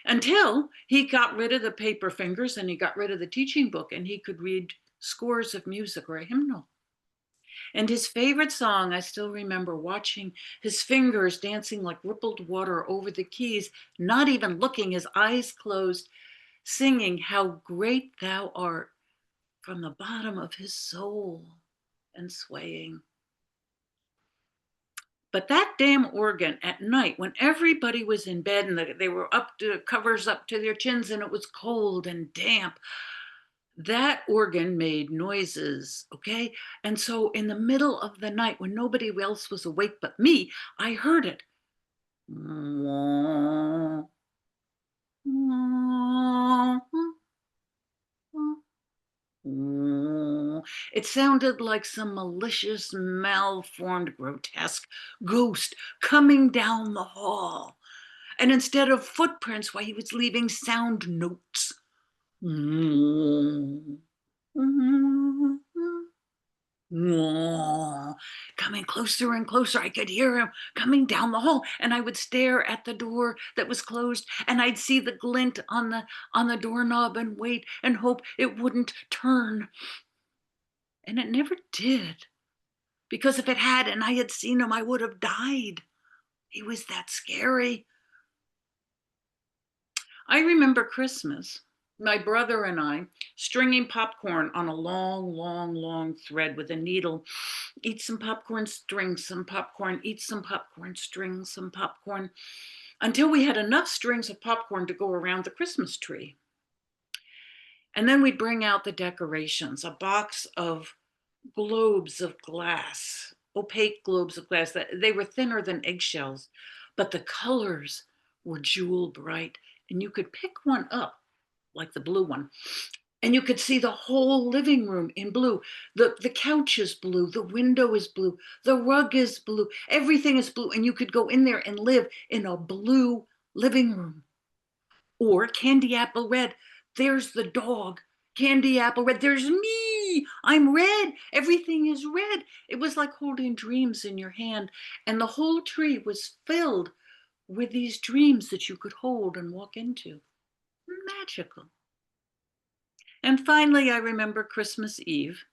until he got rid of the paper fingers and he got rid of the teaching book and he could read scores of music or a hymnal. And his favorite song, I still remember watching his fingers dancing like rippled water over the keys, not even looking, his eyes closed, singing "How Great Thou Art" from the bottom of his soul and swaying. But that damn organ at night, when everybody was in bed and they were up to covers up to their chins and it was cold and damp, that organ made noises, okay? And so in the middle of the night, when nobody else was awake but me, I heard it. It sounded like some malicious, malformed, grotesque ghost coming down the hall. And instead of footprints, why, he was leaving sound notes. Coming closer and closer. I could hear him coming down the hall, and I would stare at the door that was closed, and I'd see the glint on the doorknob and wait and hope it wouldn't turn. And it never did, because if it had and I had seen him, I would have died. He was that scary. I remember Christmas, my brother and I stringing popcorn on a long, long, long thread with a needle. Eat some popcorn, string some popcorn, eat some popcorn, string some popcorn, until we had enough strings of popcorn to go around the Christmas tree. And then we'd bring out the decorations, a box of globes of glass, opaque globes of glass. That they were thinner than eggshells, but the colors were jewel bright, and you could pick one up, like the blue one, and you could see the whole living room in blue. The couch is blue, the window is blue, the rug is blue, everything is blue, and you could go in there and live in a blue living room. Or candy apple red, there's the dog. Candy apple red, there's me, I'm red, everything is red. It was like holding dreams in your hand, and the whole tree was filled with these dreams that you could hold and walk into. Magical. And finally, I remember Christmas Eve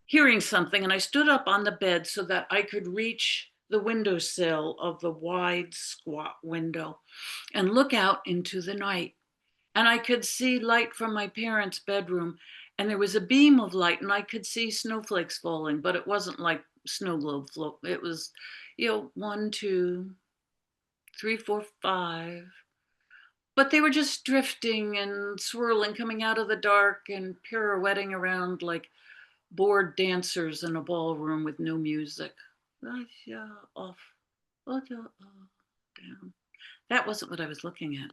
hearing something, and I stood up on the bed so that I could reach the windowsill of the wide, squat window and look out into the night. And I could see light from my parents' bedroom, and there was a beam of light, and I could see snowflakes falling, but it wasn't like snow globe float. It was, 1, 2, 3, 4, 5. But they were just drifting and swirling, coming out of the dark and pirouetting around like bored dancers in a ballroom with no music. Off. Down. That wasn't what I was looking at.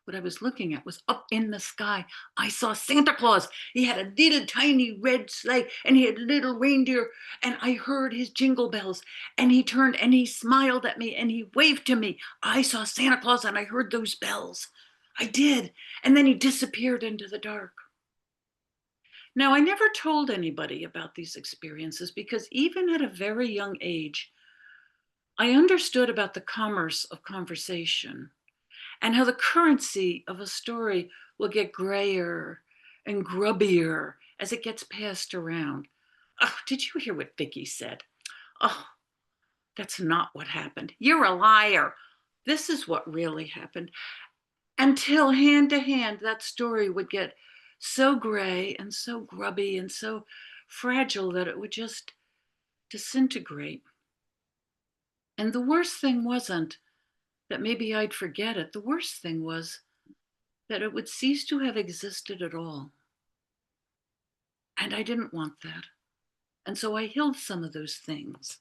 What I was looking at was up in the sky. I saw Santa Claus. He had a little tiny red sleigh and he had little reindeer. And I heard his jingle bells. And he turned and he smiled at me and he waved to me. I saw Santa Claus and I heard those bells. I did. And then he disappeared into the dark. Now, I never told anybody about these experiences because even at a very young age, I understood about the commerce of conversation and how the currency of a story will get grayer and grubbier as it gets passed around. Oh, did you hear what Vicky said? Oh, that's not what happened. You're a liar. This is what really happened. Until hand to hand, that story would get so gray and so grubby and so fragile that it would just disintegrate. And the worst thing wasn't that maybe I'd forget it. The worst thing was that it would cease to have existed at all. And I didn't want that. And so I hid some of those things.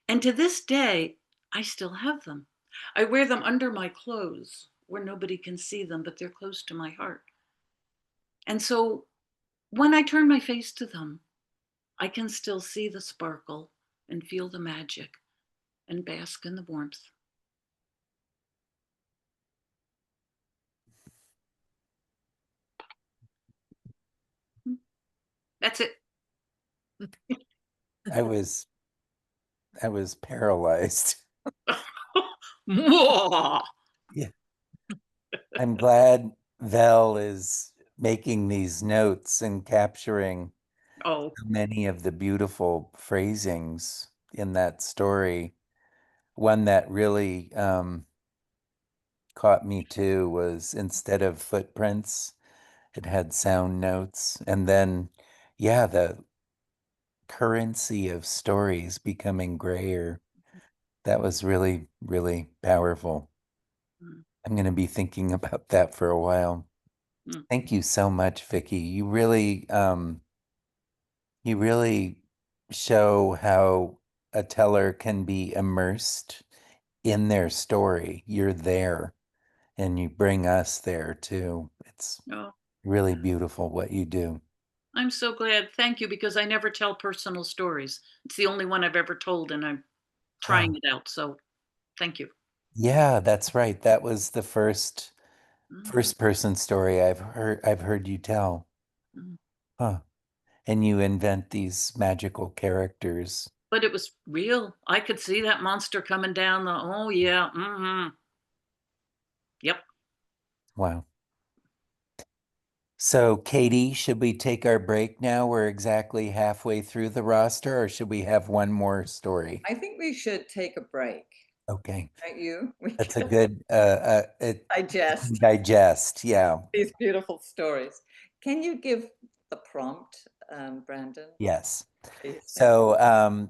And to this day, I still have them. I wear them under my clothes where nobody can see them, but they're close to my heart. And so when I turn my face to them, I can still see the sparkle and feel the magic and bask in the warmth. That's it. I was paralyzed. Mwah! Yeah. I'm glad Vel is making these notes and capturing Oh, many of the beautiful phrasings in that story. One that really caught me too was instead of footprints, it had sound notes. And then, yeah, the currency of stories becoming grayer. That was really, really powerful. mm, I'm going to be thinking about that for a while. mm. Thank you so much, Vicky. You really show how a teller can be immersed in their story. You're there and you bring us there too. It's Oh, really beautiful what you do. I'm so glad. Thank you, because I never tell personal stories. It's the only one I've ever told, and I'm Ah, trying it out. So thank you. yeah, that's right. That was the first Mm, first person story I've heard you tell. mm. Huh. And you invent these magical characters. But it was real. I could see that monster coming down the, oh, yeah. Yep. Wow. So, Katie, should we take our break now? We're exactly halfway through the roster, or should we have one more story? I think we should take a break. Okay, Don't you? We that's a can good digest digest. Yeah. these beautiful stories. Can you give the prompt, Brandon, Yes. please? Thank So,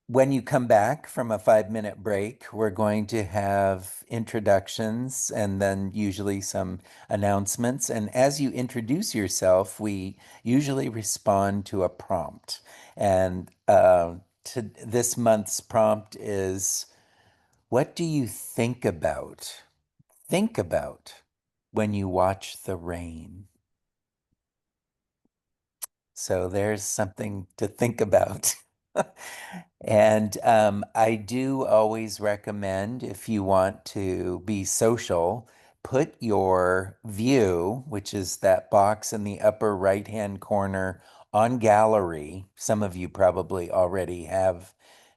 when you come back from a 5-minute break, we're going to have introductions and then usually some announcements. And as you introduce yourself, we usually respond to a prompt. And this month's prompt is, what do you think about? Think about when you watch the rain. So there's something to think about. And I do always recommend, if you want to be social, put your view, which is that box in the upper right-hand corner, on gallery. Some of you probably already have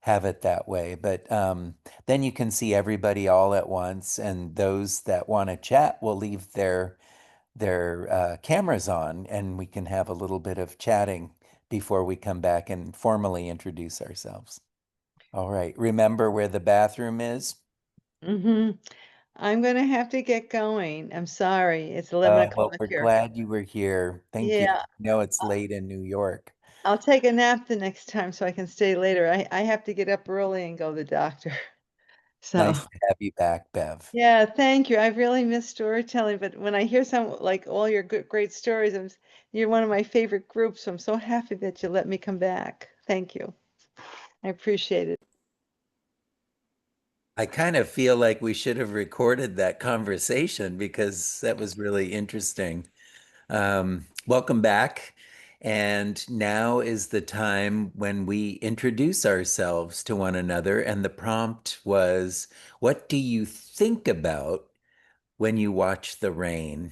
it that way, but then you can see everybody all at once, and those that want to chat will leave their cameras on, and we can have a little bit of chatting before we come back and formally introduce ourselves. All right. Remember where the bathroom is? Mm-hmm. I'm gonna have to get going. I'm sorry. It's 11 Well, o'clock we're here. glad you were here. Thank you. Yeah, I know it's late in New York. I'll take a nap the next time so I can stay later. I have to get up early and go to the doctor. So, Nice to have you back, Bev. yeah, thank you. I've really missed storytelling, but when I hear some like all your good, great stories, you're one of my favorite groups. So I'm so happy that you let me come back. Thank you. I appreciate it. I kind of feel like we should have recorded that conversation because that was really interesting. Welcome back. And now is the time when we introduce ourselves to one another. And the prompt was, what do you think about when you watch the rain?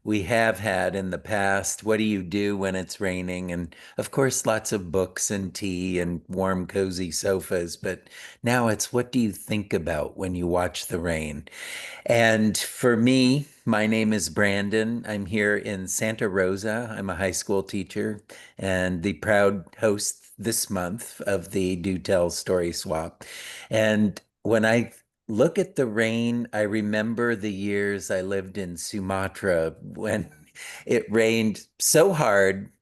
We have had in the past, what do you do when it's raining? And of course, lots of books and tea and warm, cozy sofas. But now it's, what do you think about when you watch the rain? And for me, my name is Brandon. I'm here in Santa Rosa. I'm a high school teacher and the proud host this month of the Do Tell Story Swap. And when I look at the rain, I remember the years I lived in Sumatra when it rained so hard.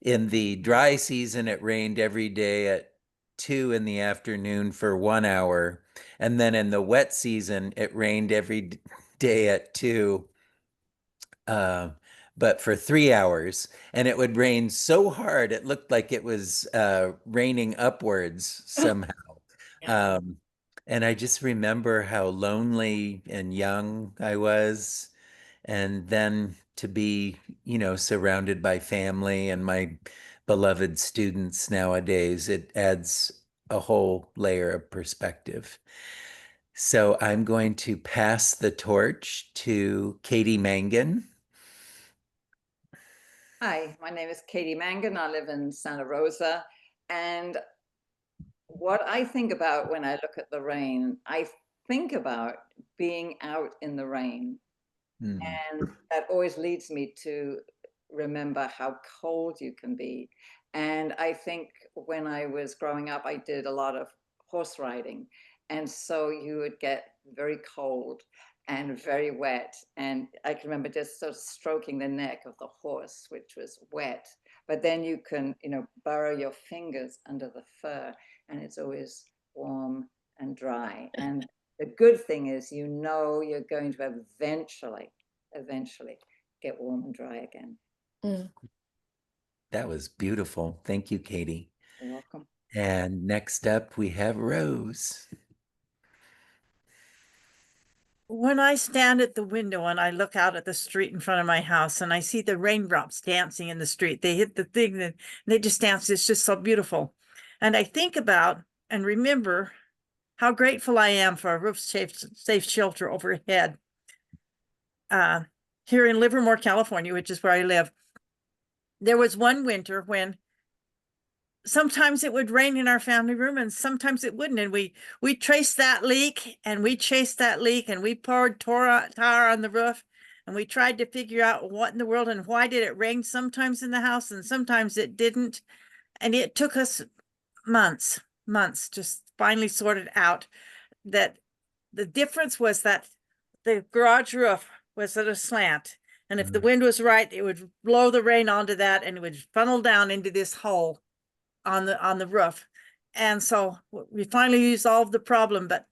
In the dry season, it rained every day at 2 in the afternoon for 1 hour. And then in the wet season, it rained every day at 2, uh, but for 3 hours. And it would rain so hard, it looked like it was raining upwards somehow. Um, and I just remember how lonely and young I was. And then to be, surrounded by family and my beloved students nowadays, it adds a whole layer of perspective. So I'm going to pass the torch to Katie Mangan. Hi, my name is Katie Mangan. I live in Santa Rosa. And what I think about when I look at the rain, I think about being out in the rain. Hmm. And that always leads me to remember how cold you can be. And I think when I was growing up, I did a lot of horse riding. And so you would get very cold and very wet. And I can remember just sort of stroking the neck of the horse, which was wet. But then you can, burrow your fingers under the fur, and it's always warm and dry. And the good thing is, you're going to eventually get warm and dry again. Mm. That was beautiful. Thank you, Katie. You're welcome. And next up, we have Rose. When I stand at the window and I look out at the street in front of my house and I see the raindrops dancing in the street, they hit the thing and they just dance. It's just so beautiful. And I think about and remember how grateful I am for a safe shelter overhead. Here in Livermore, California, which is where I live, there was one winter when sometimes it would rain in our family room and sometimes it wouldn't, and we traced that leak and we chased that leak and we poured tar on the roof and we tried to figure out what in the world and why did it rain sometimes in the house and sometimes it didn't, and it took us months just finally sorted out that the difference was that the garage roof was at a slant, and if the wind was right, it would blow the rain onto that and it would funnel down into this hole on the roof. And so we finally resolved the problem, but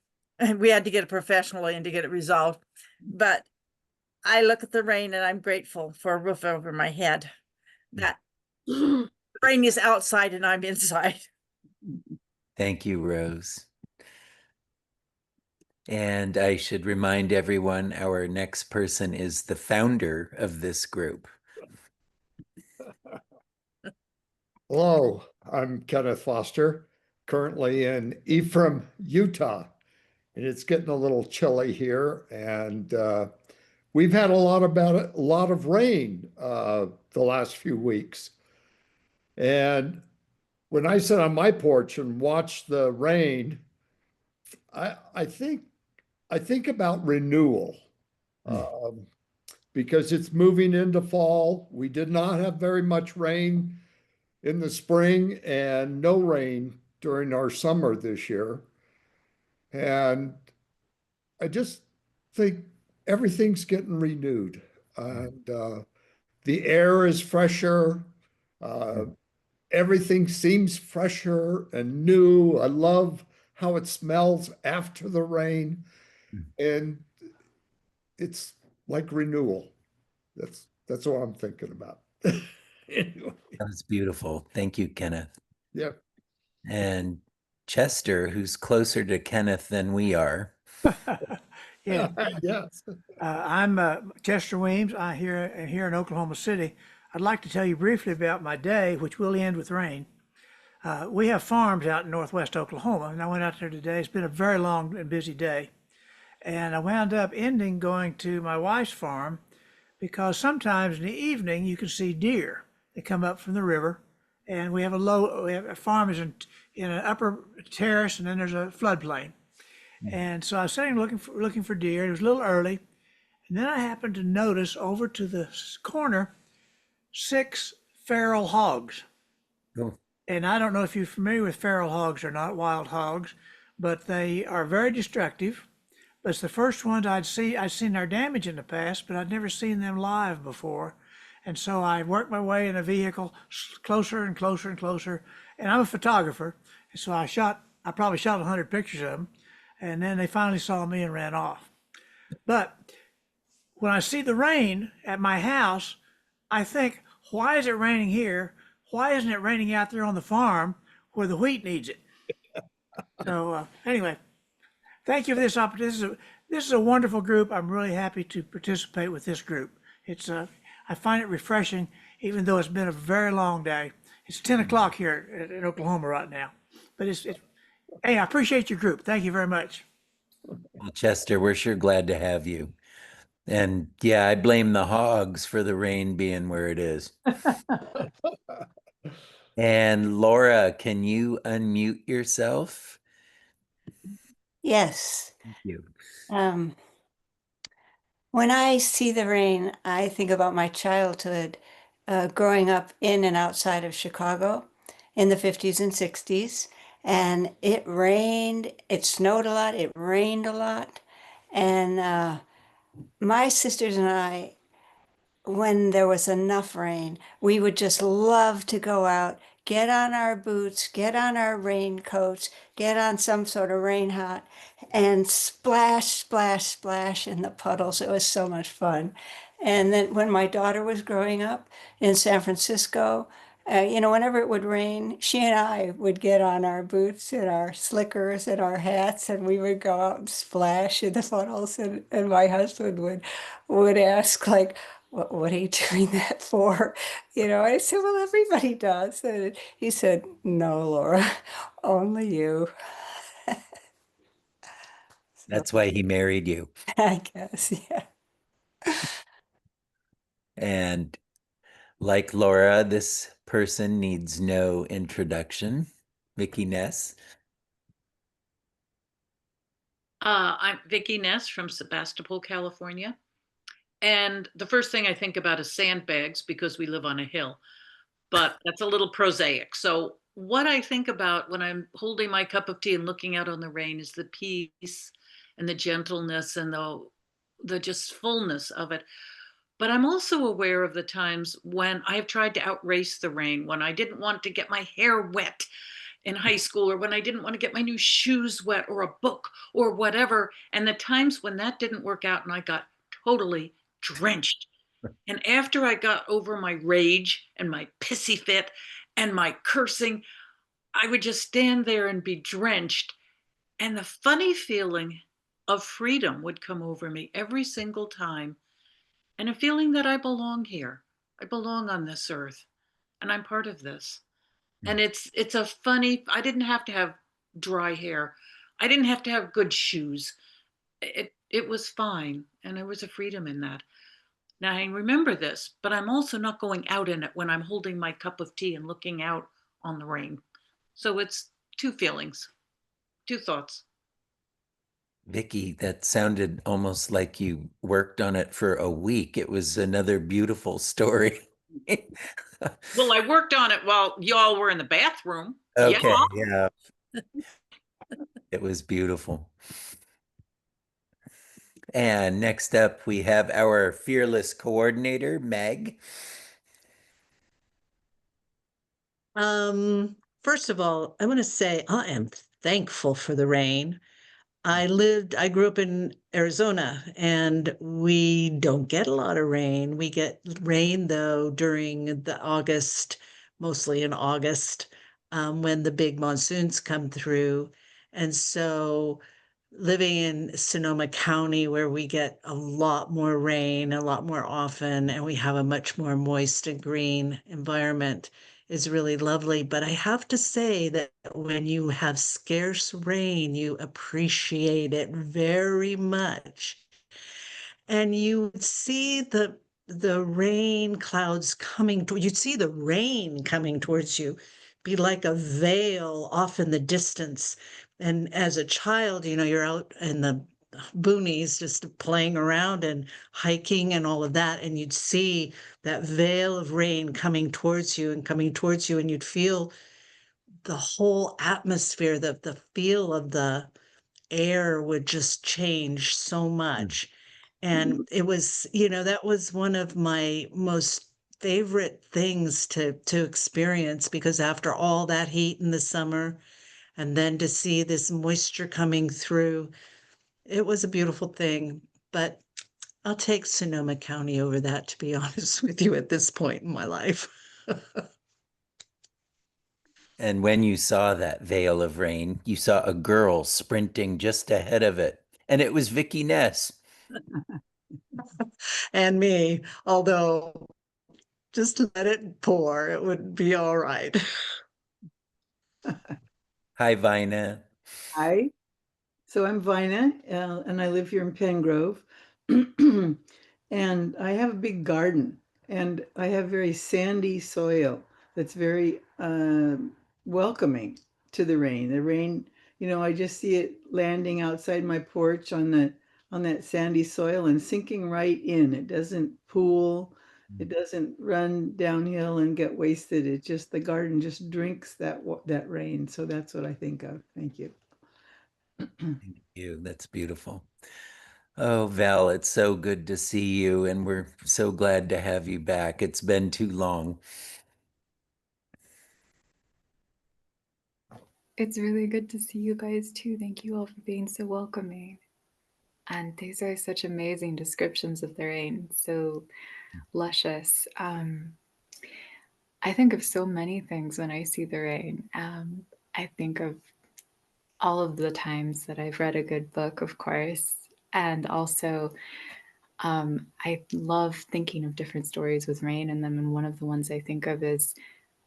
we had to get a professional in to get it resolved. But I look at the rain and I'm grateful for a roof over my head. That rain is outside and I'm inside. Thank you, Rose. And I should remind everyone, our next person is the founder of this group. Hello, I'm Kenneth Foster, currently in Ephraim, Utah, and it's getting a little chilly here. And we've had a lot of rain the last few weeks. And when I sit on my porch and watch the rain, I think about renewal um, because it's moving into fall. We did not have very much rain in the spring and no rain during our summer this year. And I just think everything's getting renewed. And the air is fresher. Uh, Everything seems fresher and new. I love how it smells after the rain. And it's like renewal. That's what I'm thinking about. Anyway, That's beautiful. Thank you, Kenneth. yeah. And Chester, who's closer to Kenneth than we are. Yeah, Yes. I'm Chester Weems. I here in Oklahoma City. I'd like to tell you briefly about my day, which will end with rain. We have farms out in northwest Oklahoma, and I went out there today. It's been a very long and busy day, and I wound up ending going to my wife's farm because sometimes in the evening you can see deer that come up from the river, and we have a farm is in an upper terrace, and then there's a floodplain. And so I was sitting looking for deer. It was a little early, and then I happened to notice over to the corner 6 feral hogs. Oh, And I don't know if you're familiar with feral hogs or not, wild hogs, but they are very destructive. But it's the first ones I'd seen their damage in the past, but I'd never seen them live before. And so I worked my way in a vehicle closer and closer and closer. And I'm a photographer, and so I probably shot 100 pictures of them. And then they finally saw me and ran off. But when I see the rain at my house, I think, why is it raining here? Why isn't it raining out there on the farm where the wheat needs it? So anyway, thank you for this opportunity. This is a wonderful group. I'm really happy to participate with this group. It's I find it refreshing, even though it's been a very long day. It's 10 o'clock here in Oklahoma right now, but hey, I appreciate your group. Thank you very much. well, Chester, we're sure glad to have you. And yeah, I blame the hogs for the rain being where it is. And Laura, can you unmute yourself? Yes. Thank you. Um, when I see the rain, I think about my childhood, growing up in and outside of Chicago in the 50s and 60s. And it rained, it snowed a lot, it rained a lot. And my sisters and I, when there was enough rain, we would just love to go out, get on our boots, get on our raincoats, get on some sort of rain hat, and splash, splash, splash in the puddles. It was so much fun. And then when my daughter was growing up in San Francisco, whenever it would rain, she and I would get on our boots and our slickers and our hats, and we would go out and splash in the puddles. And my husband would ask, like, what are you doing that for? I said, well, everybody does. And he said, no, Laura, only you. So That's why he married you. I guess, yeah. And like Laura, this person needs no introduction. Vicki Ness. I'm Vicki Ness from Sebastopol, California. And the first thing I think about is sandbags because we live on a hill, but that's a little prosaic. So, what I think about when I'm holding my cup of tea and looking out on the rain is the peace and the gentleness and the just fullness of it. But I'm also aware of the times when I've tried to outrace the rain, when I didn't want to get my hair wet in high school, or when I didn't want to get my new shoes wet, or a book, or whatever. And the times when that didn't work out and I got totally drenched. And after I got over my rage and my pissy fit and my cursing, I would just stand there and be drenched. And the funny feeling of freedom would come over me every single time, and a feeling that I belong here. I belong on this earth, and I'm part of this. And it's a funny, I didn't have to have dry hair. I didn't have to have good shoes. It was fine, and there was a freedom in that. Now I remember this, but I'm also not going out in it when I'm holding my cup of tea and looking out on the rain. So it's two feelings, two thoughts. Vicki, that sounded almost like you worked on it for a week. It was another beautiful story. Well, I worked on it while y'all were in the bathroom. Okay, Yeah. yeah. It was beautiful. And next up, we have our fearless coordinator, Meg. Um, First of all, I want to say I am thankful for the rain. I grew up in Arizona and we don't get a lot of rain. We get rain though during the August, mostly in August, when the big monsoons come through. And so living in Sonoma County, where we get a lot more rain, a lot more often, and we have a much more moist and green environment, is really lovely. But I have to say that when you have scarce rain, you appreciate it very much. And you would see the rain clouds coming to you'd see the rain coming towards you, be like a veil off in the distance. And as a child, you're out in the boonies just playing around and hiking and all of that, and you'd see that veil of rain coming towards you and coming towards you, and you'd feel the whole atmosphere, the feel of the air would just change so much. And it was, that was one of my most favorite things to experience, because after all that heat in the summer and then to see this moisture coming through, it was a beautiful thing. But I'll take Sonoma County over that, to be honest with you, at this point in my life. And when you saw that veil of rain, you saw a girl sprinting just ahead of it, and it was Vicky Ness. And me, although just let it pour, it would be all right. Hi, Vina. Hi, so I'm Vina, and I live here in Pengrove. And I have a big garden, and I have very sandy soil that's very welcoming to the rain. The rain, I just see it landing outside my porch on that sandy soil and sinking right in. It doesn't pool, it doesn't run downhill and get wasted. It just the garden just drinks that rain. So that's what I think of. Thank you. Thank you. That's beautiful. Oh, Val, it's so good to see you, and we're so glad to have you back. It's been too long. It's really good to see you guys too. Thank you all for being so welcoming. And these are such amazing descriptions of the rain, so luscious. I think of so many things when I see the rain. I think of all of the times that I've read a good book, of course, and also I love thinking of different stories with rain in them. And one of the ones I think of is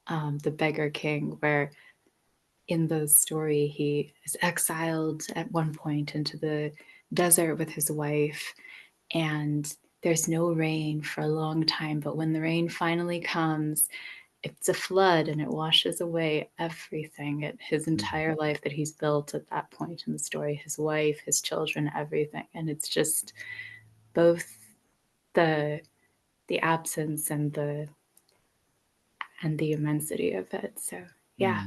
The Beggar King, where in the story he is exiled at one point into the desert with his wife, and there's no rain for a long time. But when the rain finally comes, it's a flood and it washes away everything, his entire life that he's built at that point in the story, his wife, his children, everything. And it's just both the absence and the immensity of it. So yeah.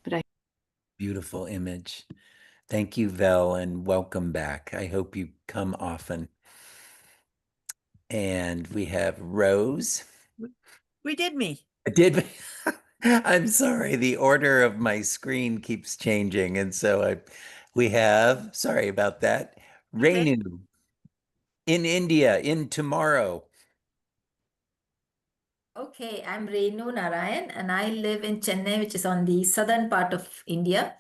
But I Beautiful image. Thank you, Val, and welcome back. I hope you come often. And we have Rose. We did me. Did I'm sorry, the order of my screen keeps changing, and so we have, sorry about that, Okay. Renu in India in tomorrow. Okay, I'm Renu Narayan and I live in Chennai, which is on the southern part of India.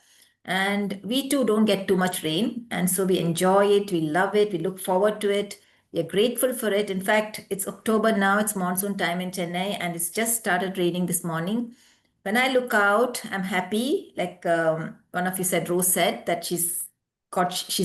And we too don't get too much rain. And so we enjoy it, we love it, we look forward to it. We are grateful for it. In fact, it's October now, it's monsoon time in Chennai, and it's just started raining this morning. When I look out, I'm happy. Like one of you said, Rose said that she's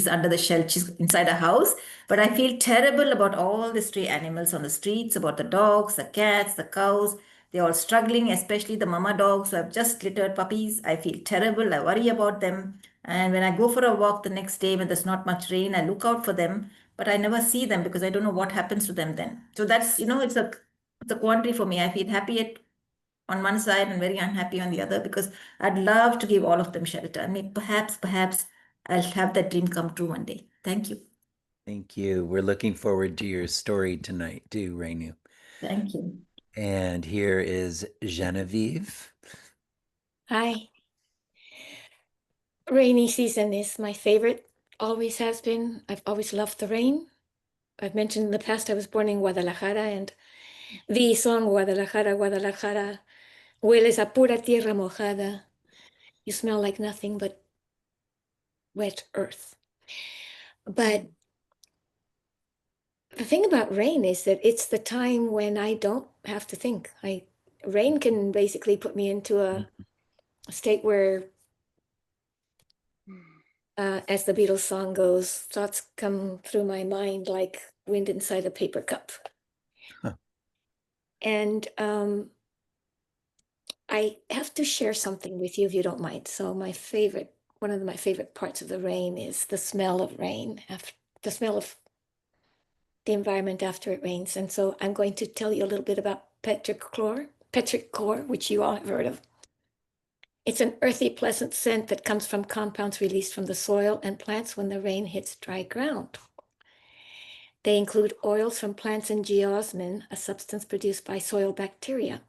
under the shelter, she's inside a house. But I feel terrible about all the stray animals on the streets, about the dogs, the cats, the cows. They're all struggling, especially the mama dogs who have just littered puppies. I feel terrible. I worry about them. And when I go for a walk the next day when there's not much rain, I look out for them, but I never see them because I don't know what happens to them then. So that's, it's a quandary for me. I feel happy on one side and very unhappy on the other, because I'd love to give all of them shelter. I mean, perhaps I'll have that dream come true one day. Thank you. Thank you. We're looking forward to your story tonight too, Renu. Thank you. And here is Genevieve. Hi. Rainy season is my favorite, always has been. I've always loved the rain. I've mentioned in the past I was born in Guadalajara, and the song Guadalajara, Guadalajara, hueles a pura tierra mojada. You smell like nothing but wet earth. But the thing about rain is that it's the time when I don't have to think. Rain can basically put me into a state where, as the Beatles song goes, thoughts come through my mind like wind inside a paper cup. Huh. And I have to share something with you if you don't mind. So one of my favorite parts of the rain is the smell of rain, the smell of the environment after it rains. And so I'm going to tell you a little bit about petrichor, which you all have heard of. It's an earthy, pleasant scent that comes from compounds released from the soil and plants when the rain hits dry ground. They include oils from plants and geosmin, a substance produced by soil bacteria.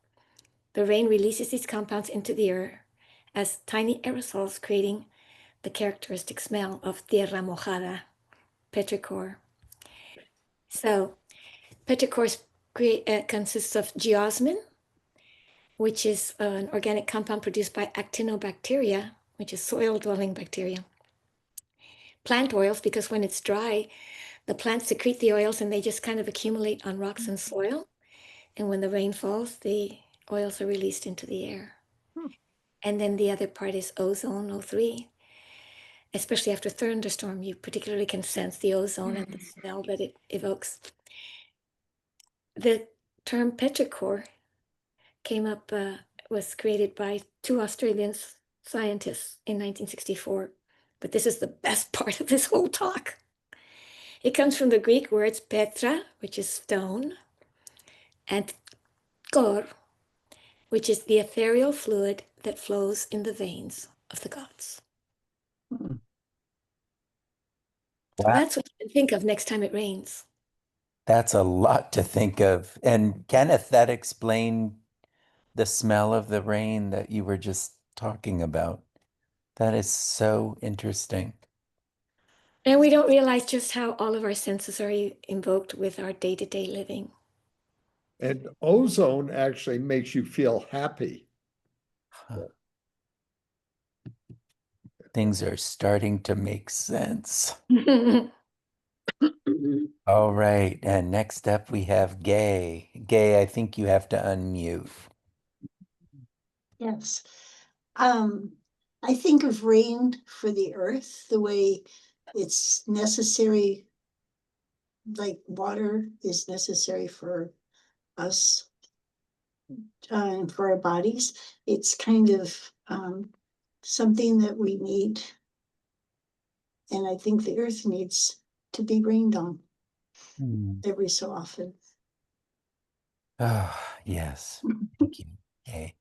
The rain releases these compounds into the air as tiny aerosols, creating the characteristic smell of tierra mojada, petrichor. So, petrichor consists of geosmin, which is an organic compound produced by actinobacteria, which is soil-dwelling bacteria. Plant oils, because when it's dry, the plants secrete the oils and they just kind of accumulate on rocks and soil. And when the rain falls, the oils are released into the air. And then the other part is ozone, O3. Especially after thunderstorm, you particularly can sense the ozone and the smell that it evokes. The term petrichor was created by two Australian scientists in 1964. But this is the best part of this whole talk. It comes from the Greek words petra, which is stone, and kor, which is the ethereal fluid that flows in the veins of the gods. Hmm. So Wow. that's what you can think of next time it rains. That's a lot to think of. And Kenneth, that explained the smell of the rain that you were just talking about. That is so interesting. And we don't realize just how all of our senses are invoked with our day-to-day living. And ozone actually makes you feel happy. Huh. Things are starting to make sense. All right. And next up we have Gay. Gay, I think you have to unmute. Yes. I think of rain for the earth the way it's necessary, like water is necessary for us and for our bodies. It's kind of something that we need. And I think the earth needs to be rained on every so often. Oh, yes. Thank you. Gay.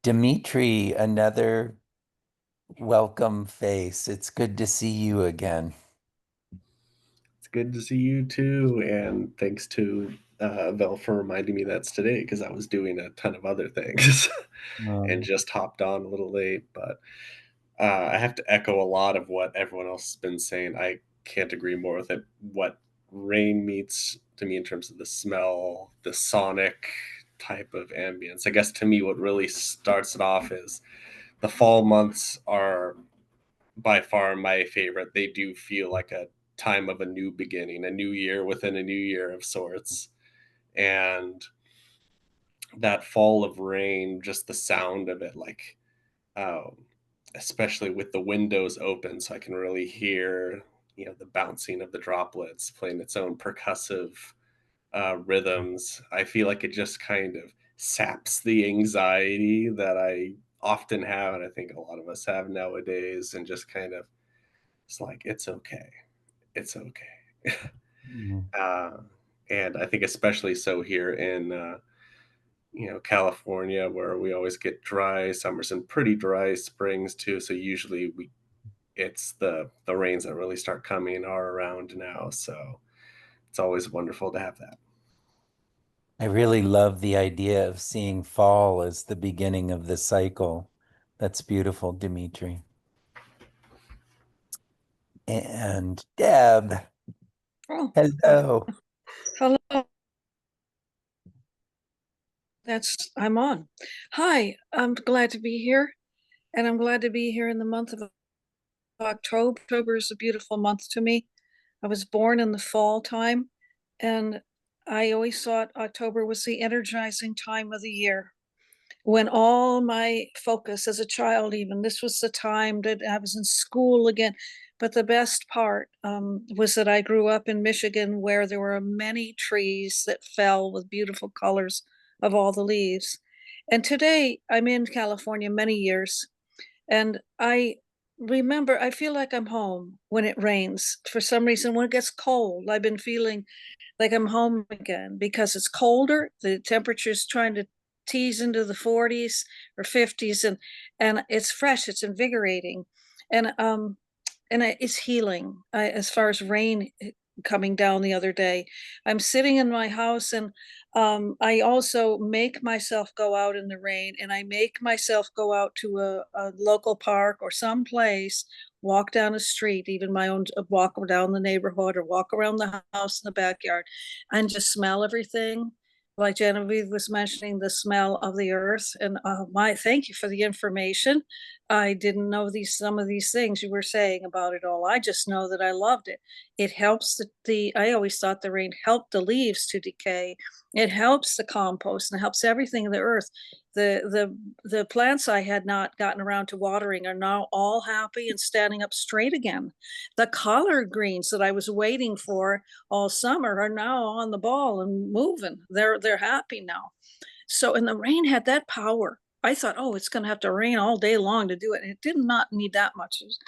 Dimitri, another welcome face. It's good to see you again. It's good to see you too, and thanks to Vel for reminding me that's today because I was doing a ton of other things and just hopped on a little late. But I have to echo a lot of what everyone else has been saying. I can't agree more with it. What rain means to me in terms of the smell, the sonic type of ambience. I guess to me, what really starts it off is the fall months are by far my favorite. They do feel like a time of a new beginning, a new year within a new year of sorts. And that fall of rain, just the sound of it, like, um, especially with the windows open, so I can really hear, the bouncing of the droplets playing its own percussive rhythms. I feel like it just kind of saps the anxiety that I often have, and I think a lot of us have nowadays, and just kind of, it's like, it's okay. It's okay. uh, and I think especially so here in California, where we always get dry summers and pretty dry springs too. So usually it's the rains that really start coming are around now. So it's always wonderful to have that. I really love the idea of seeing fall as the beginning of the cycle. That's beautiful, Dimitri. And Deb, Oh, hello. hello. I'm on. Hi, I'm glad to be here, and I'm glad to be here in the month of October. October is a beautiful month to me. I was born in the fall time, and I always thought October was the energizing time of the year. When all my focus as a child, even this was the time that I was in school again. But the best part was that I grew up in Michigan where there were many trees that fell with beautiful colors of all the leaves. And today I'm in California many years, and I remember I feel like I'm home when it rains. For some reason, when it gets cold, I've been feeling like I'm home again because it's colder. The temperature's trying to tease into the 40s or 50s, and it's fresh. It's invigorating, and it's healing. As far as rain coming down the other day, I'm sitting in my house, and I also make myself go out in the rain, and I make myself go out to a local park or some place, walk down a street, even my own, walk down the neighborhood or walk around the house in the backyard, and just smell everything. Like Genevieve was mentioning, the smell of the earth. And my thank you for the information. I didn't know some of these things you were saying about it all. I just know that I loved it. It helps I always thought the rain helped the leaves to decay. It helps the compost and it helps everything in the earth. The plants I had not gotten around to watering are now all happy and standing up straight again. The collard greens that I was waiting for all summer are now on the ball and moving. They're happy now. So, and the rain had that power. I thought, oh, it's going to have to rain all day long to do it. And it did not need that much. It was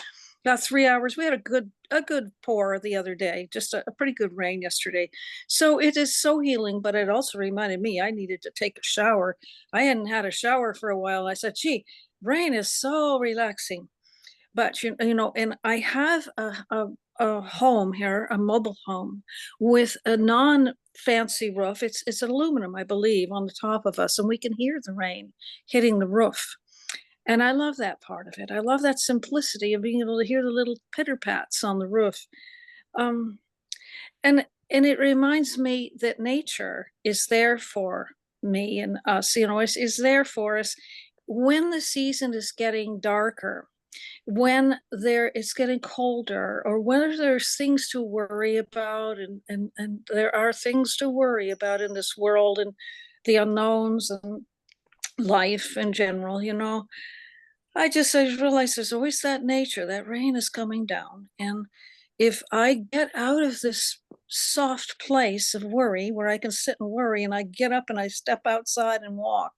about 3 hours. We had a good pour the other day, just a pretty good rain yesterday. So it is so healing, but it also reminded me I needed to take a shower. I hadn't had a shower for a while. I said, gee, rain is so relaxing. But and I have a home here, a mobile home with a non-fancy roof. It's aluminum, I believe, on the top of us, and we can hear the rain hitting the roof. And I love that part of it. I love that simplicity of being able to hear the little pitter pats on the roof. Um, and it reminds me that nature is there for me and us, is there for us when the season is getting darker, when it's getting colder, or when there's things to worry about, and there are things to worry about in this world, and the unknowns and life in general. I realize there's always that nature. That rain is coming down, and if I get out of this soft place of worry where I can sit and worry, and I get up and I step outside and walk,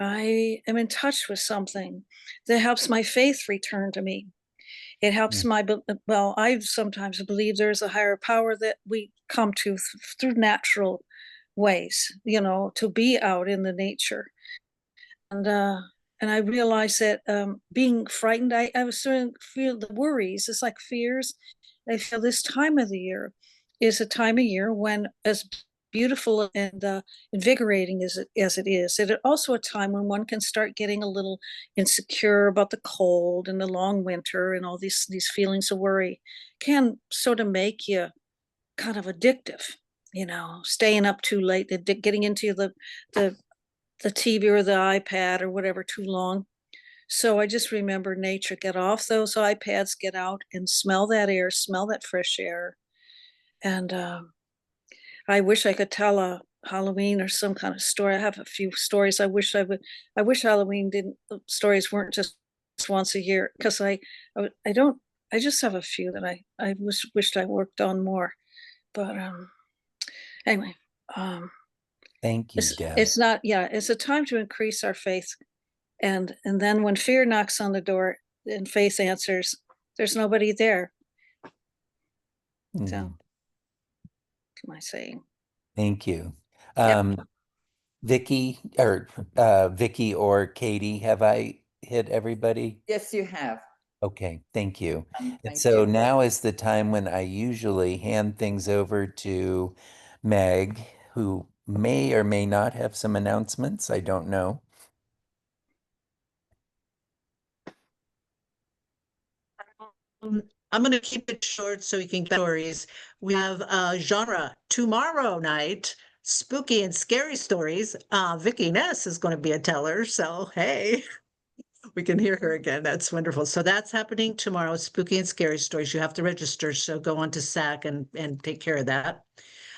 I am in touch with something that helps my faith return to me. It helps well, I sometimes believe there's a higher power that we come to through natural ways, to be out in the nature. And I realized that being frightened, I was starting to feel the worries. It's like fears. I feel this time of the year is a time of year when, as beautiful and invigorating as it is, it also a time when one can start getting a little insecure about the cold and the long winter, and all these feelings of worry can sort of make you kind of addictive. Staying up too late, getting into the the TV or the iPad or whatever too long. So I just remember nature, get off those iPads, get out and smell that air, smell that fresh air. And I wish I could tell a Halloween or some kind of story. I have a few stories. I wish Halloween didn't, stories weren't just once a year, because I don't, I just have a few that I wished I worked on more. But anyway, Thank you, Deb. it's not, yeah, it's a time to increase our faith. And then when fear knocks on the door and faith answers, there's nobody there. So, Mhm. what am I saying? Thank you. Yep. Vicky or Katie, have I hit everybody? Yes, you have. Okay, thank you. And Thank so you. now is the time when I usually hand things over to Meg, who may or may not have some announcements. I don't know. I'm going to keep it short so we can get stories. We have a genre tomorrow night, spooky and scary stories. Vicky Ness is going to be a teller, so hey, we can hear her again. That's wonderful. So that's happening tomorrow. Spooky and scary stories. You have to register, so go on to SAC and take care of that.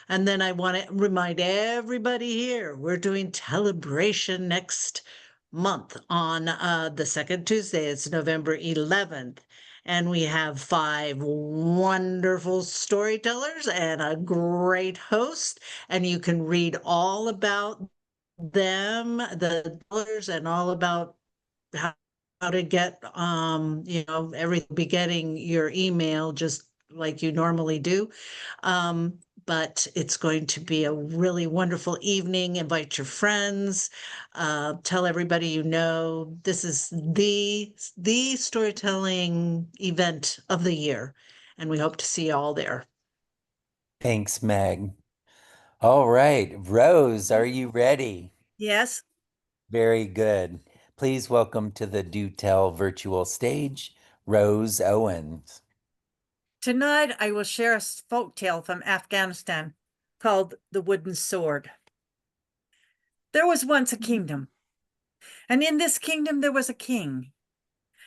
And then I want to remind everybody here, we're doing Telebration next month on the second Tuesday. It's November 11th. And we have 5 wonderful storytellers and a great host. And you can read all about them, the tellers, and all about how to get everything, be getting your email just like you normally do. But it's going to be a really wonderful evening. Invite your friends, tell everybody you know. This is the storytelling event of the year, and we hope to see you all there. Thanks, Meg. All right, Rose, are you ready? Yes. Very good. Please welcome to the Do Tell virtual stage, Rose Owens. Tonight I will share a folk tale from Afghanistan called The Wooden Sword. There was once a kingdom, and in this kingdom there was a king,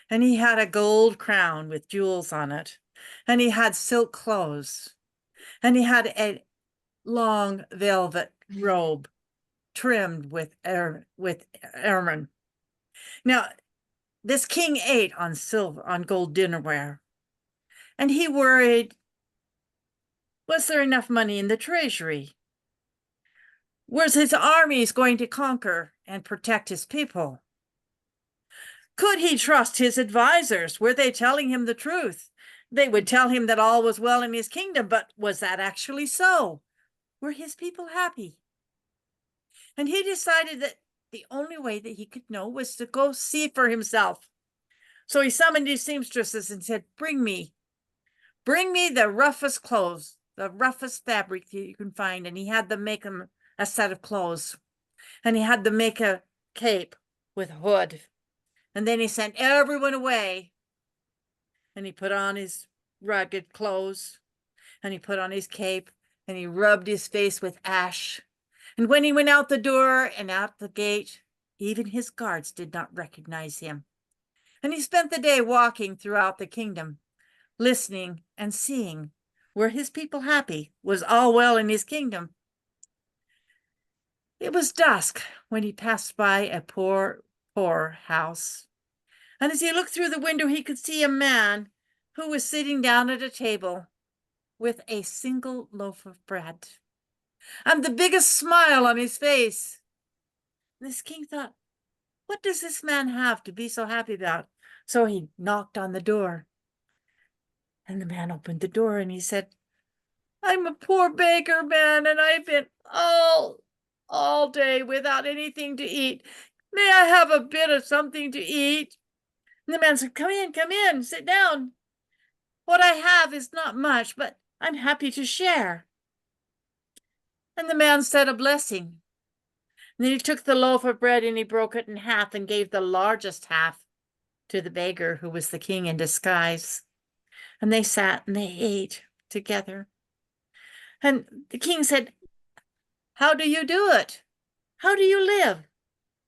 and he had a gold crown with jewels on it, and he had silk clothes, and he had a long velvet robe trimmed with ermine. Now, this king ate on gold dinnerware, and he worried, was there enough money in the treasury? Was his armies going to conquer and protect his people? Could he trust his advisors? Were they telling him the truth? They would tell him that all was well in his kingdom, but was that actually so? Were his people happy? And he decided that the only way that he could know was to go see for himself. So he summoned his seamstresses and said, bring me the roughest clothes, the roughest fabric that you can find. And he had them make him a set of clothes. And he had them make a cape with a hood. And then he sent everyone away. And he put on his rugged clothes. And he put on his cape. And he rubbed his face with ash. And when he went out the door and out the gate, even his guards did not recognize him. And he spent the day walking throughout the kingdom, listening and seeing. Were his people happy? Was all well in his kingdom? It was dusk when he passed by a poor house. And as he looked through the window, he could see a man who was sitting down at a table with a single loaf of bread and the biggest smile on his face. This king thought, what does this man have to be so happy about? So he knocked on the door. And the man opened the door and he said, I'm a poor baker, man, and I've been all day without anything to eat. May I have a bit of something to eat? And the man said, come in, sit down. What I have is not much, but I'm happy to share. And the man said a blessing. And then he took the loaf of bread and he broke it in half and gave the largest half to the beggar who was the king in disguise. And they sat and they ate together. And the king said, how do you do it? How do you live?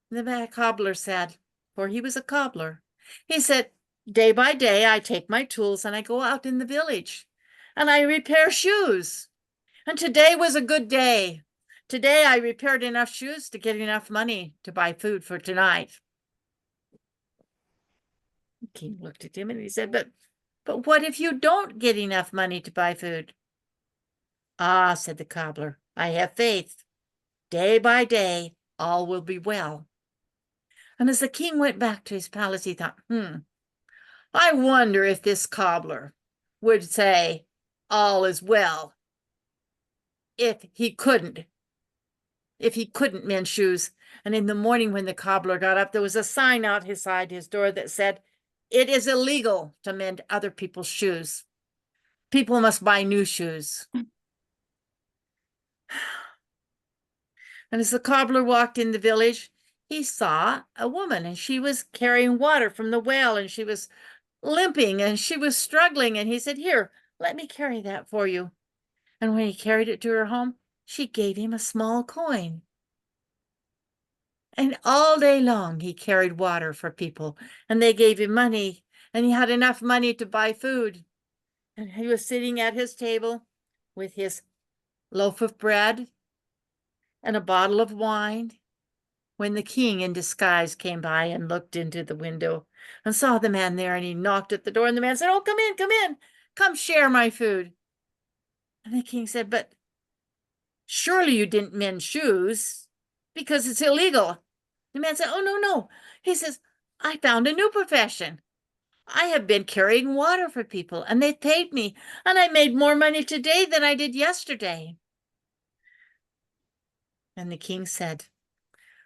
And the cobbler said, for he was a cobbler, he said, day by day I take my tools and I go out in the village and I repair shoes. And today was a good day. Today I repaired enough shoes to get enough money to buy food for tonight. The king looked at him and he said, but what if you don't get enough money to buy food? Ah, said the cobbler, I have faith. Day by day, all will be well. And as the king went back to his palace, he thought, I wonder if this cobbler would say, all is well, if he couldn't mend shoes. And in the morning when the cobbler got up, there was a sign outside his door that said, it is illegal to mend other people's shoes. People must buy new shoes. And as the cobbler walked in the village, he saw a woman and she was carrying water from the well and she was limping and she was struggling. And he said, "Here, let me carry that for you." And when he carried it to her home, she gave him a small coin. And all day long, he carried water for people, and they gave him money, and he had enough money to buy food. And he was sitting at his table with his loaf of bread and a bottle of wine when the king in disguise came by and looked into the window and saw the man there, and he knocked at the door, and the man said, "Oh, come in, come share my food." And the king said, "But surely you didn't mend shoes because it's illegal." The man said, "Oh, no." He says, "I found a new profession. I have been carrying water for people, and they paid me, and I made more money today than I did yesterday." And the king said,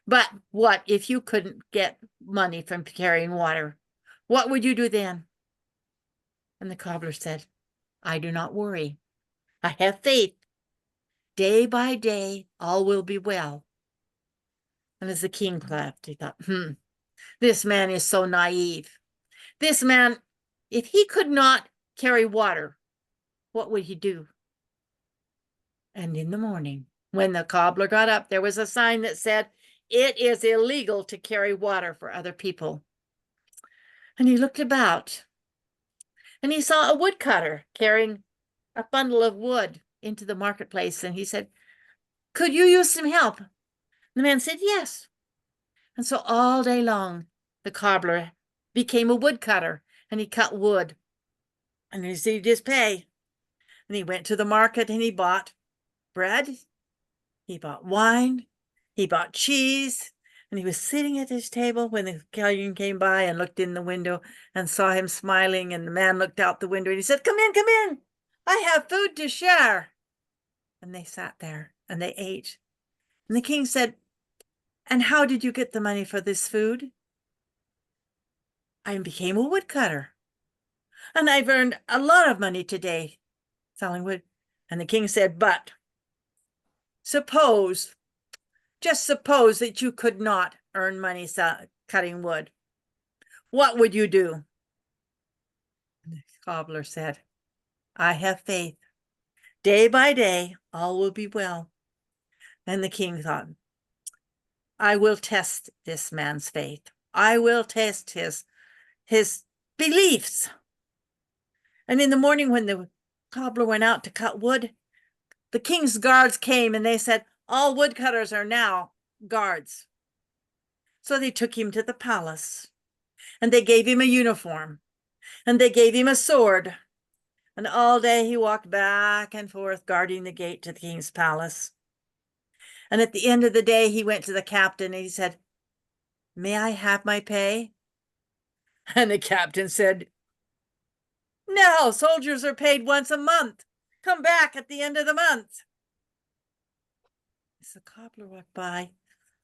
"But what if you couldn't get money from carrying water? What would you do then?" And the cobbler said, "I do not worry. I have faith. Day by day, all will be well." And as the king laughed, he thought, this man is so naive. This man, if he could not carry water, what would he do? And in the morning, when the cobbler got up, there was a sign that said, "It is illegal to carry water for other people." And he looked about, and he saw a woodcutter carrying a bundle of wood into the marketplace. And he said, "Could you use some help?" The man said, "Yes." And so all day long, the cobbler became a woodcutter, and he cut wood, and he received his pay. And he went to the market, and he bought bread, he bought wine, he bought cheese, and he was sitting at his table when the Italian came by and looked in the window and saw him smiling. And the man looked out the window and he said, come in. I have food to share." And they sat there and they ate. And the king said, "And how did you get the money for this food?" "I became a woodcutter, and I've earned a lot of money today selling wood." And the king said, "But just suppose that you could not earn money cutting wood. What would you do?" And the cobbler said, "I have faith. Day by day, all will be well." And the king thought, "I will test this man's faith. I will test his beliefs." And in the morning, when the cobbler went out to cut wood, the king's guards came and they said, "All woodcutters are now guards." So they took him to the palace, and they gave him a uniform, and they gave him a sword. And all day he walked back and forth guarding the gate to the king's palace. And at the end of the day, he went to the captain and he said, "May I have my pay?" And the captain said, "No, soldiers are paid once a month. Come back at the end of the month." As the cobbler walked by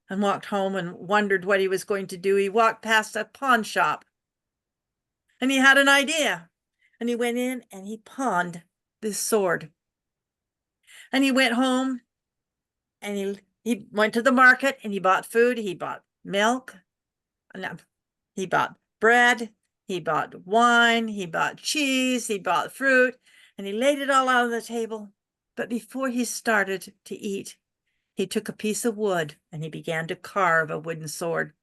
and walked home and wondered what he was going to do, he walked past a pawn shop and he had an idea. And he went in and he pawned this sword. And he went home and he went to the market and he bought food. He bought milk. No, he bought bread. He bought wine. He bought cheese. He bought fruit. And he laid it all out on the table. But before he started to eat, he took a piece of wood and he began to carve a wooden sword.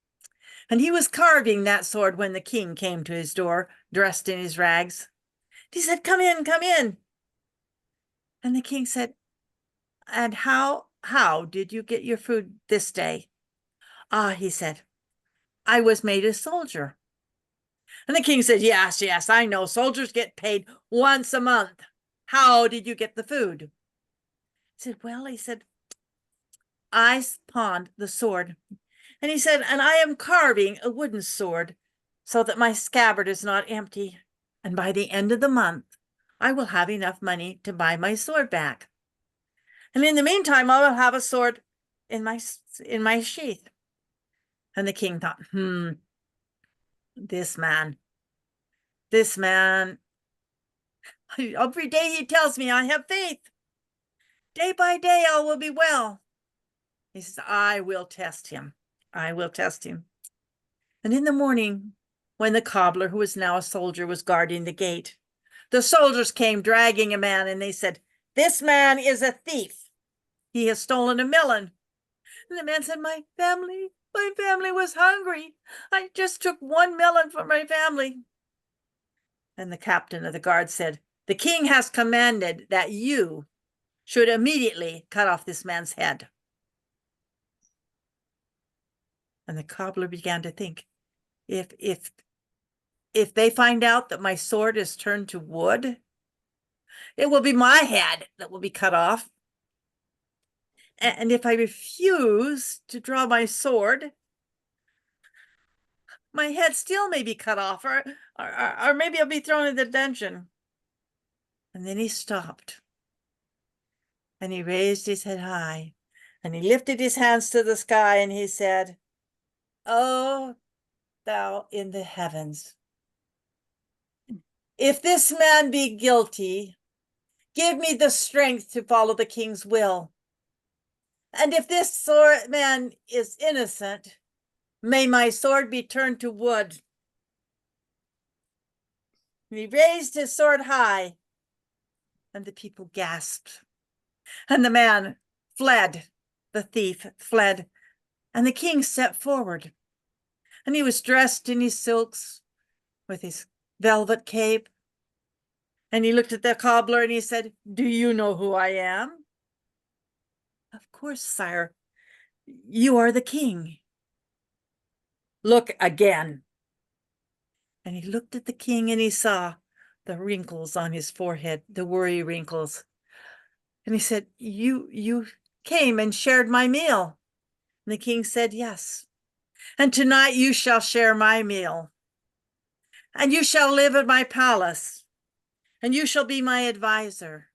And he was carving that sword when the king came to his door, dressed in his rags. He said, come in. And the king said, "And how did you get your food this day?" "Ah," he said, "I was made a soldier." And the king said, yes, I know. Soldiers get paid once a month. How did you get the food?" He said, "Well," he said, "I pawned the sword." And he said, "And I am carving a wooden sword so that my scabbard is not empty. And by the end of the month, I will have enough money to buy my sword back. And in the meantime, I will have a sword in my sheath." And the king thought, this man, every day he tells me I have faith. Day by day, all will be well. He says, I will test him. And in the morning, when the cobbler, who was now a soldier, was guarding the gate. The soldiers came dragging a man, and they said, "This man is a thief. He has stolen a melon." And the man said, my family was hungry. I just took one melon for my family." And the captain of the guard said, "The king has commanded that you should immediately cut off this man's head." And the cobbler began to think, if they find out that my sword is turned to wood, it will be my head that will be cut off. And if I refuse to draw my sword, my head still may be cut off, or maybe I'll be thrown into dungeon. And then he stopped, and he raised his head high, and he lifted his hands to the sky, and he said, "Oh, thou in the heavens, if this man be guilty, give me the strength to follow the king's will. And if this man is innocent, may my sword be turned to wood." And he raised his sword high, and the people gasped. And the man fled, the thief fled, and the king stepped forward. And he was dressed in his silks, with his velvet cape. And he looked at the cobbler and he said, "Do you know who I am?" "Of course, sire. You are the king." "Look again." And he looked at the king and he saw the wrinkles on his forehead, the worry wrinkles. And he said, You came and shared my meal." And the king said, "Yes. And tonight you shall share my meal. And you shall live in my palace. And you shall be my advisor."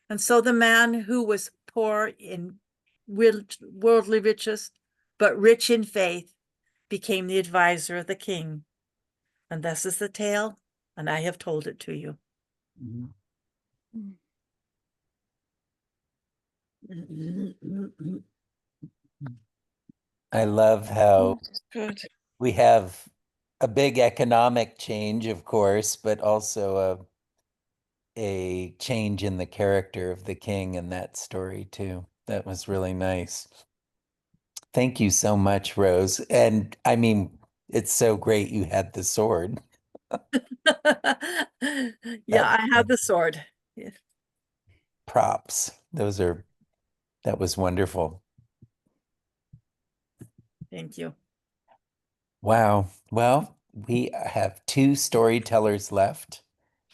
And so the man who was poor in worldly riches, but rich in faith, became the advisor of the king. And this is the tale, and I have told it to you. I love how Good. we have a big economic change, of course, but also a change in the character of the king in that story too. That was really nice. Thank you so much, Rose. And I mean, it's so great you had the sword. Yeah, I have the sword. Yeah. Props. That was wonderful. Thank you. Wow. Well, we have two storytellers left,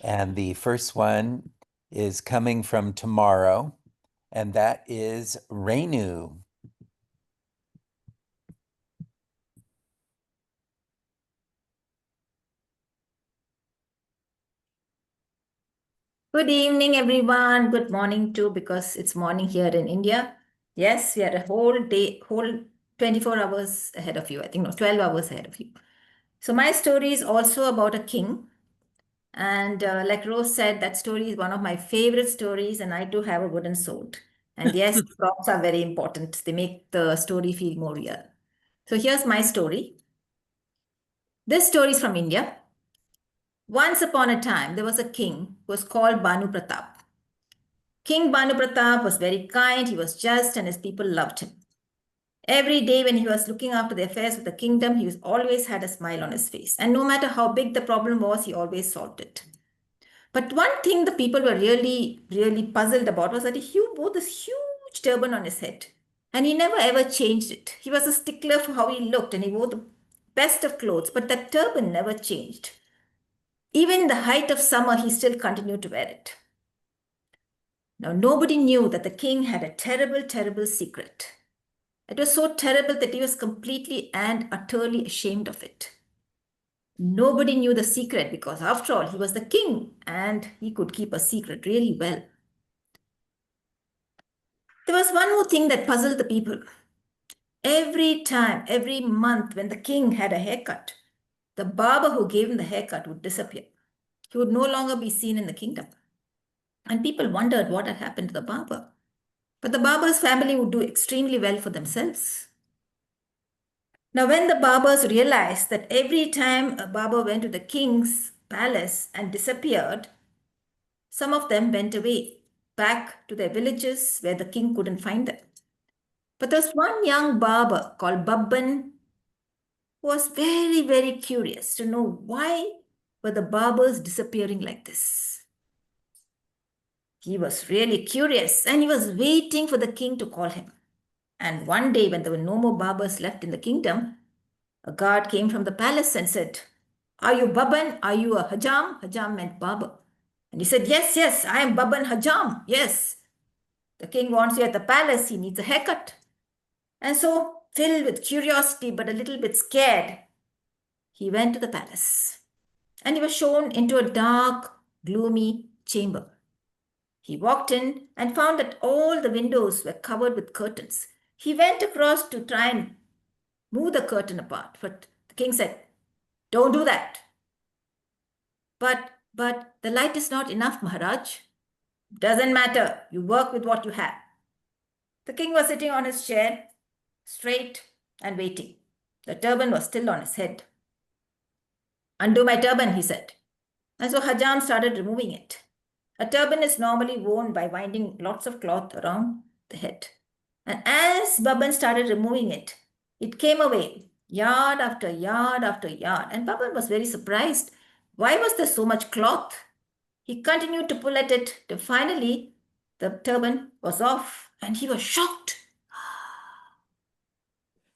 and the first one is coming from tomorrow, and that is Renu. Good evening, everyone. Good morning too, because it's morning here in India. Yes, we are a whole day, whole 24 hours ahead of you. I think, no, 12 hours ahead of you. So my story is also about a king. And like Rose said, that story is one of my favorite stories, and I do have a wooden sword. And yes, props are very important. They make the story feel more real. So here's my story. This story is from India. Once upon a time, there was a king who was called Banu Pratap. King Banu Pratap was very kind, he was just, and his people loved him. Every day when he was looking after the affairs of the kingdom, he was always had a smile on his face. And no matter how big the problem was, he always solved it. But one thing the people were really, really puzzled about was that he wore this huge turban on his head. And he never ever changed it. He was a stickler for how he looked and he wore the best of clothes, but that turban never changed. Even in the height of summer, he still continued to wear it. Now, nobody knew that the king had a terrible, terrible secret. It was so terrible that he was completely and utterly ashamed of it. Nobody knew the secret because, after all, he was the king and he could keep a secret really well. There was one more thing that puzzled the people. Every time, every month, when the king had a haircut, the barber who gave him the haircut would disappear. He would no longer be seen in the kingdom. And people wondered what had happened to the barber. But the barber's family would do extremely well for themselves. Now, when the Barbers realized that every time a barber went to the king's palace and disappeared, some of them went away back to their villages where the king couldn't find them. But there was one young barber called Babban who was very, very curious to know why were the barbers disappearing like this. He was really curious and he was waiting for the king to call him. And one day, when there were no more barbers left in the kingdom, a guard came from the palace and said, "Are you Babban? Are you a Hajam?" Hajam meant barber. And he said, "Yes, yes, I am Babban Hajam. Yes. The king wants you at the palace. He needs a haircut." And so, filled with curiosity but a little bit scared, he went to the palace. And he was shown into a dark, gloomy chamber. He walked in and found that all the windows were covered with curtains. He went across to try and move the curtain apart, but the king said, "Don't do that." But the light is not enough, Maharaj. "Doesn't matter. You work with what you have." The king was sitting on his chair, straight and waiting. The turban was still on his head. "Undo my turban," he said. And so Hajam started removing it. A turban is normally worn by winding lots of cloth around the head. And as Babban started removing it, it came away, yard after yard after yard. And Babban was very surprised. Why was there so much cloth? He continued to pull at it till finally the turban was off and he was shocked.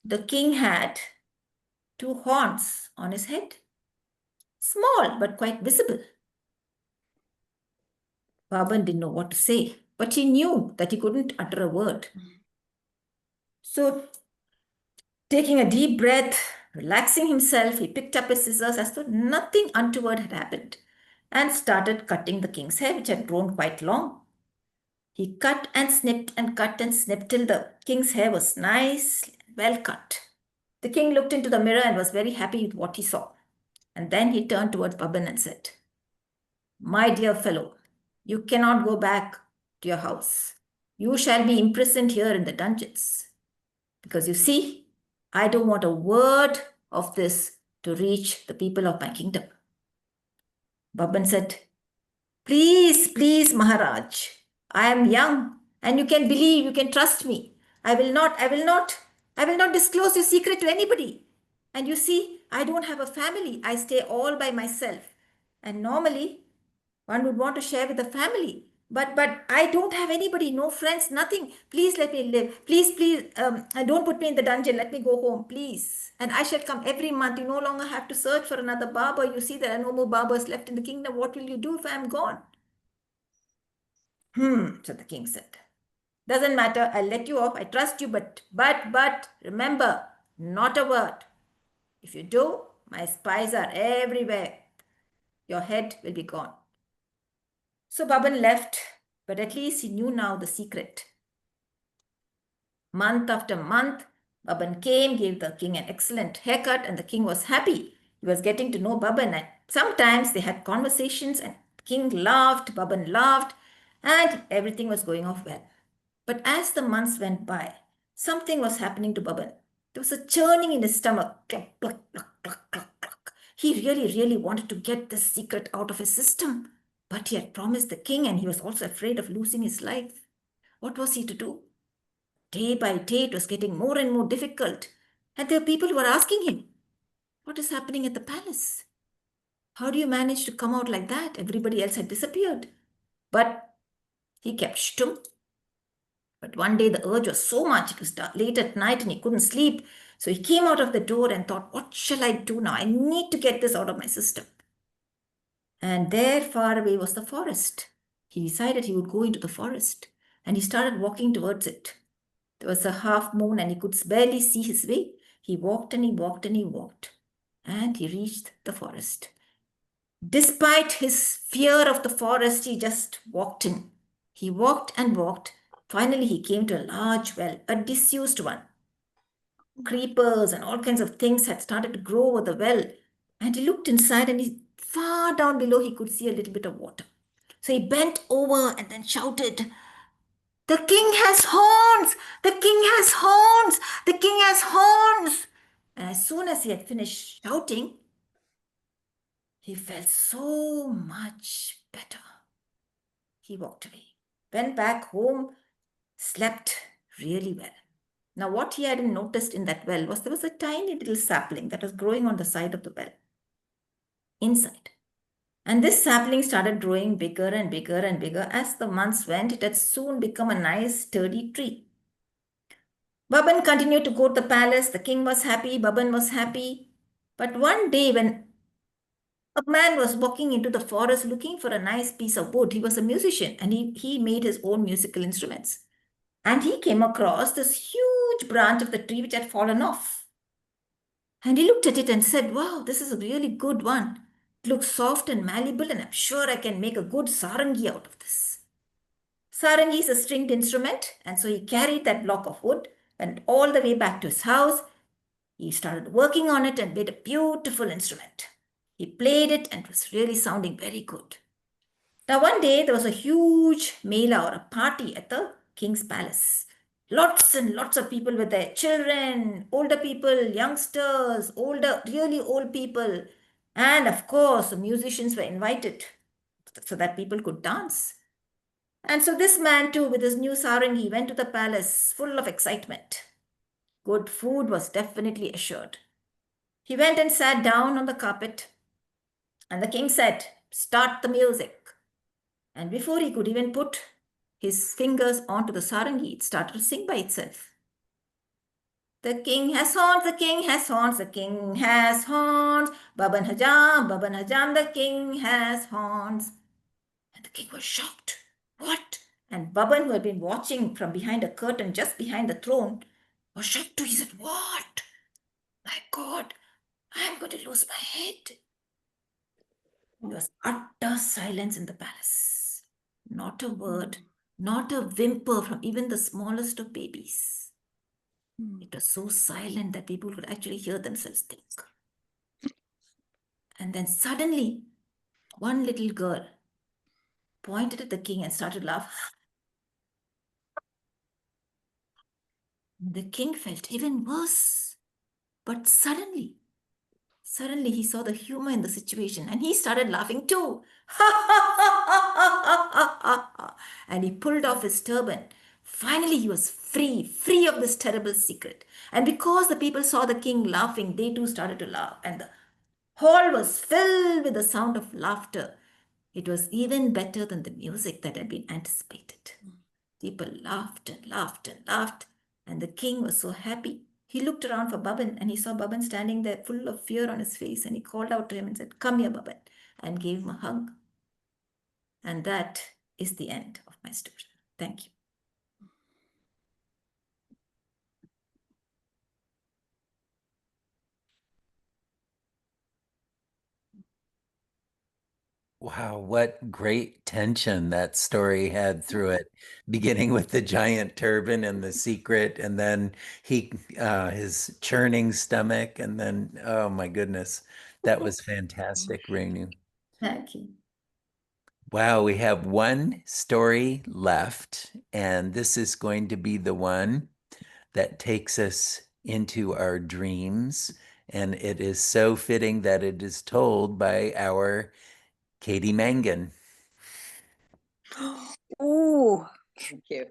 The king had two horns on his head, small but quite visible. Babban didn't know what to say, but he knew that he couldn't utter a word. So, taking a deep breath, relaxing himself, he picked up his scissors as though nothing untoward had happened and started cutting the king's hair, which had grown quite long. He cut and snipped till the king's hair was nice, well cut. The king looked into the mirror and was very happy with what he saw. And then he turned towards Babban and said, "My dear fellow, you cannot go back to your house. You shall be imprisoned here in the dungeons. Because you see, I don't want a word of this to reach the people of my kingdom." Babban said, "Please, please, Maharaj, I am young and you can believe, you can trust me. I will not disclose your secret to anybody. And you see, I don't have a family. I stay all by myself. And normally, one would want to share with the family. But I don't have anybody, no friends, nothing. Please let me live. Please, please, don't put me in the dungeon. Let me go home, please. And I shall come every month. You no longer have to search for another barber. You see, there are no more barbers left in the kingdom. What will you do if I am gone?" So the king said, "Doesn't matter. I'll let you off. I trust you, but remember, not a word. If you do, my spies are everywhere. Your head will be gone." So Babban left, but at least he knew now the secret. Month after month, Babban came, gave the king an excellent haircut, and the king was happy. He was getting to know Babban, and sometimes they had conversations, and the king laughed, Babban laughed, and everything was going off well. But as the months went by, something was happening to Babban. There was a churning in his stomach. Cluck, cluck, cluck, cluck, cluck, cluck. He really, really wanted to get this secret out of his system. But he had promised the king and he was also afraid of losing his life. What was he to do? Day by day, it was getting more and more difficult. And there were people who were asking him, "What is happening at the palace? How do you manage to come out like that? Everybody else had disappeared." But he kept stum. But one day the urge was so much, it was late at night and he couldn't sleep. So he came out of the door and thought, "What shall I do now? I need to get this out of my system." And there far away was the forest. He decided he would go into the forest and he started walking towards it. There was a half moon and he could barely see his way. He walked and he walked and he walked and he reached the forest. Despite his fear of the forest, he just walked in. He walked and walked. Finally, he came to a large well, a disused one. Creepers and all kinds of things had started to grow over the well. And he looked inside and far down below, he could see a little bit of water. So he bent over and then shouted, "The king has horns! The king has horns! The king has horns!" And as soon as he had finished shouting, he felt so much better. He walked away, went back home, slept really well. Now, what he hadn't noticed in that well was there was a tiny little sapling that was growing on the side of the well, inside. And this sapling started growing bigger and bigger and bigger. As the months went, it had soon become a nice, sturdy tree. Baban continued to go to the palace. The king was happy. Baban was happy. But one day, when a man was walking into the forest looking for a nice piece of wood, he was a musician and he made his own musical instruments. And he came across this huge branch of the tree which had fallen off. And he looked at it and said, "Wow, this is a really good one. It looks soft and malleable, and I'm sure I can make a good sarangi out of this." Sarangi is a stringed instrument, and so he carried that block of wood, went all the way back to his house. He started working on it and made a beautiful instrument. He played it and it was really sounding very good. Now, one day there was a huge mela or a party at the king's palace. Lots and lots of people with their children, older people, youngsters, older, really old people. And of course, the musicians were invited so that people could dance. And so this man too, with his new sarangi, went to the palace full of excitement. Good food was definitely assured. He went and sat down on the carpet, and the king said, "Start the music." And before he could even put his fingers onto the sarangi, it started to sing by itself. The king has horns, the king has horns, the king has horns. Baban Hajam, the king has horns. And the king was shocked. What? And Baban, who had been watching from behind a curtain just behind the throne, was shocked too. He said, "What? My God, I'm going to lose my head." There was utter silence in the palace. Not a word, not a whimper from even the smallest of babies. It was so silent that people could actually hear themselves think. And then suddenly, one little girl pointed at the king and started laughing. The king felt even worse. But suddenly he saw the humor in the situation and he started laughing too. And he pulled off his turban. Finally, he was free of this terrible secret. And because the people saw the king laughing, they too started to laugh. And the hall was filled with the sound of laughter. It was even better than the music that had been anticipated. People laughed and laughed and laughed. And the king was so happy. He looked around for Baban and he saw Baban standing there full of fear on his face. And he called out to him and said, "Come here, Baban," and gave him a hug. And that is the end of my story. Thank you. Wow, what great tension that story had through it, beginning with the giant turban and the secret, and then his churning stomach, and then oh my goodness, that was fantastic, Renu. Thank you. Wow, we have one story left, and this is going to be the one that takes us into our dreams, and it is so fitting that it is told by our Katie Mangan. Ooh. Thank you.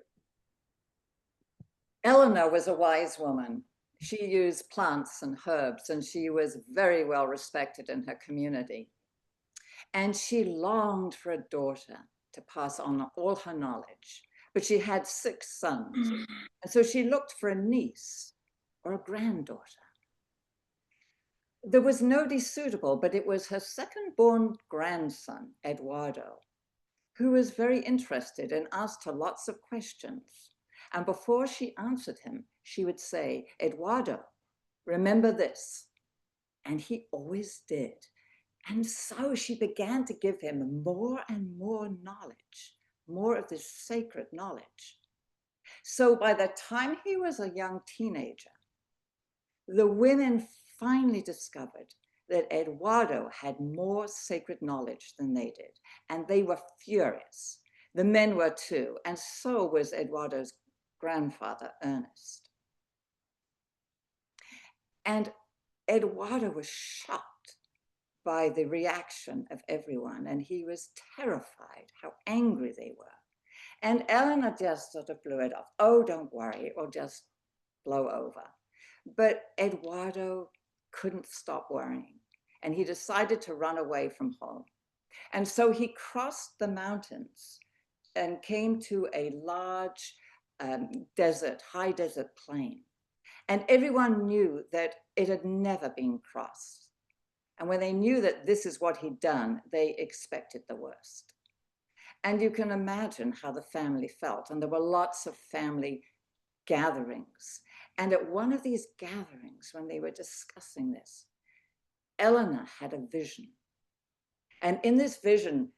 Eleanor was a wise woman. She used plants and herbs, and she was very well respected in her community. And she longed for a daughter to pass on all her knowledge, but she had 6 sons. And so she looked for a niece or a granddaughter. There was nobody suitable, but it was her second-born grandson, Eduardo, who was very interested and asked her lots of questions. And before she answered him, she would say, "Eduardo, remember this." And he always did. And so she began to give him more and more knowledge, more of this sacred knowledge. So by the time he was a young teenager, the women finally discovered that Eduardo had more sacred knowledge than they did, and they were furious. The men were too, and so was Eduardo's grandfather, Ernest. And Eduardo was shocked by the reaction of everyone, and he was terrified how angry they were. And Eleanor just sort of blew it off. Oh, don't worry, it will just blow over. But Eduardo couldn't stop worrying, and he decided to run away from home. And so he crossed the mountains and came to a large desert, high desert plain. And everyone knew that it had never been crossed. And when they knew that this is what he'd done, they expected the worst. And you can imagine how the family felt. And there were lots of family gatherings. And at one of these gatherings, when they were discussing this, Eleanor had a vision. And in this vision,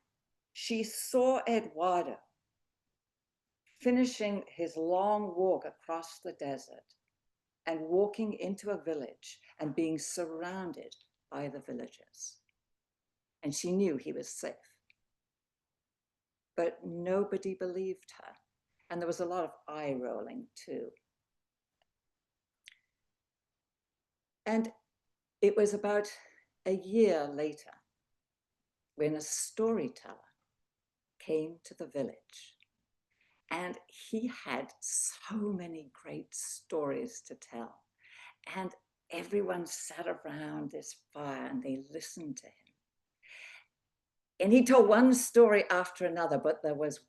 she saw Eduardo finishing his long walk across the desert and walking into a village and being surrounded by the villagers. And she knew he was safe. But nobody believed her. And there was a lot of eye rolling too. And it was about a year later when a storyteller came to the village. And he had so many great stories to tell. And everyone sat around this fire and they listened to him. And he told one story after another, but there was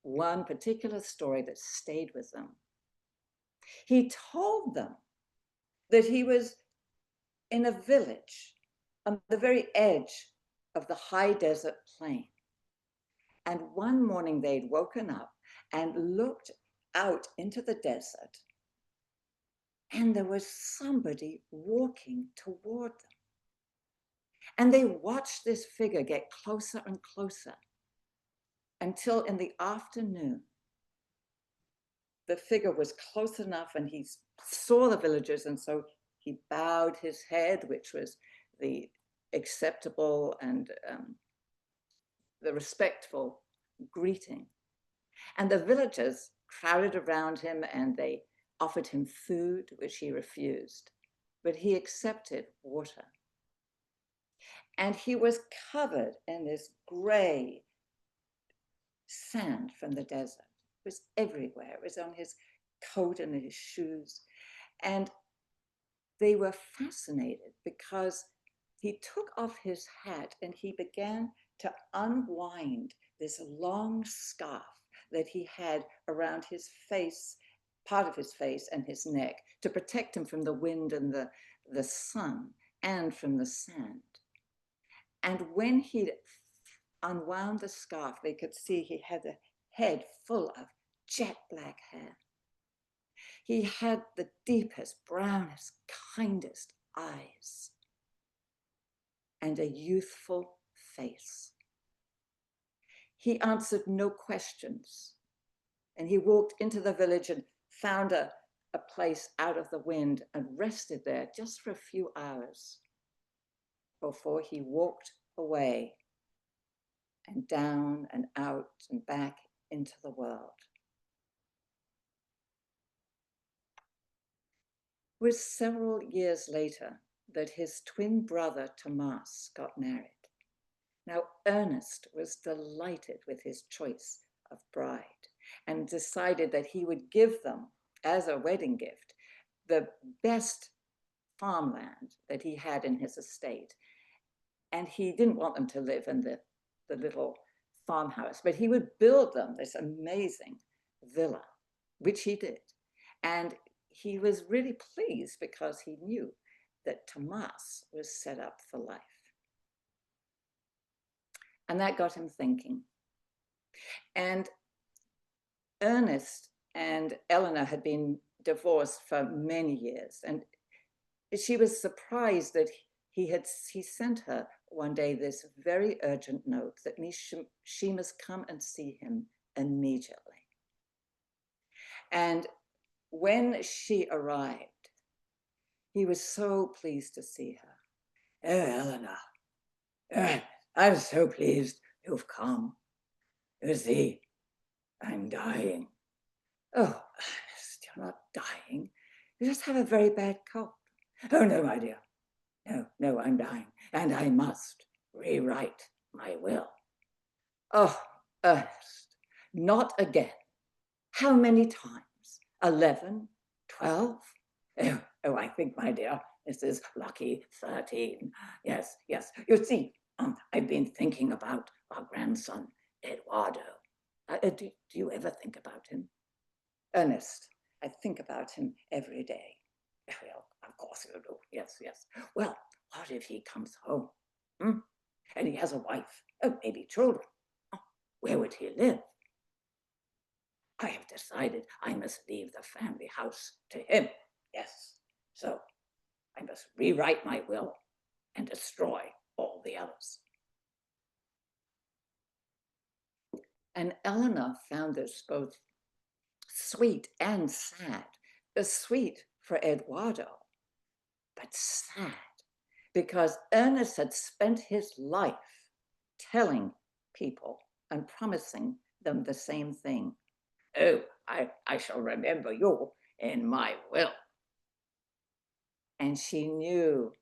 one particular story that stayed with them. He told them that he was in a village on the very edge of the high desert plain. And one morning they'd woken up and looked out into the desert, and there was somebody walking toward them. And they watched this figure get closer and closer until in the afternoon, the figure was close enough and he saw the villagers, and so he bowed his head, which was the acceptable and the respectful greeting. And the villagers crowded around him and they offered him food, which he refused, but he accepted water. And he was covered in this gray sand from the desert. It was everywhere. It was on his coat and his shoes. And they were fascinated because he took off his hat and he began to unwind this long scarf that he had around his face, part of his face and his neck, to protect him from the wind and the sun and from the sand. And when he unwound the scarf, they could see he had a head full of jet black hair. He had the deepest, brownest, kindest eyes and a youthful face. He answered no questions, and he walked into the village and found a place out of the wind and rested there just for a few hours before he walked away and down and out and back into the world. It was several years later that his twin brother Tomas got married. Now, Ernest was delighted with his choice of bride and decided that he would give them, as a wedding gift, the best farmland that he had in his estate. And he didn't want them to live in the little farmhouse, but he would build them this amazing villa, which he did. And he was really pleased because he knew that Tomas was set up for life. And that got him thinking. And Ernest and Eleanor had been divorced for many years. And she was surprised that he sent her one day this very urgent note that she must come and see him immediately. And when she arrived, he was so pleased to see her. Oh, Eleanor, I'm so pleased you've come. You see, I'm dying. Oh, Ernest, you're not dying. You just have a very bad cold. Oh, no, my dear, No, no, I'm dying, and I must rewrite my will. Oh, Ernest, not again. How many times? 11? 12? Oh, I think, my dear, this is lucky 13. Yes, yes. You see, I've been thinking about our grandson, Eduardo. Do you ever think about him? Ernest, I think about him every day. Well, of course you do. Yes, yes. Well, what if he comes home? And he has a wife, maybe children. Where would he live? I have decided I must leave the family house to him. Yes. So I must rewrite my will and destroy all the others. And Eleanor found this both sweet and sad. Sweet for Eduardo, but sad because Ernest had spent his life telling people and promising them the same thing. Oh, I shall remember you in my will. And she knew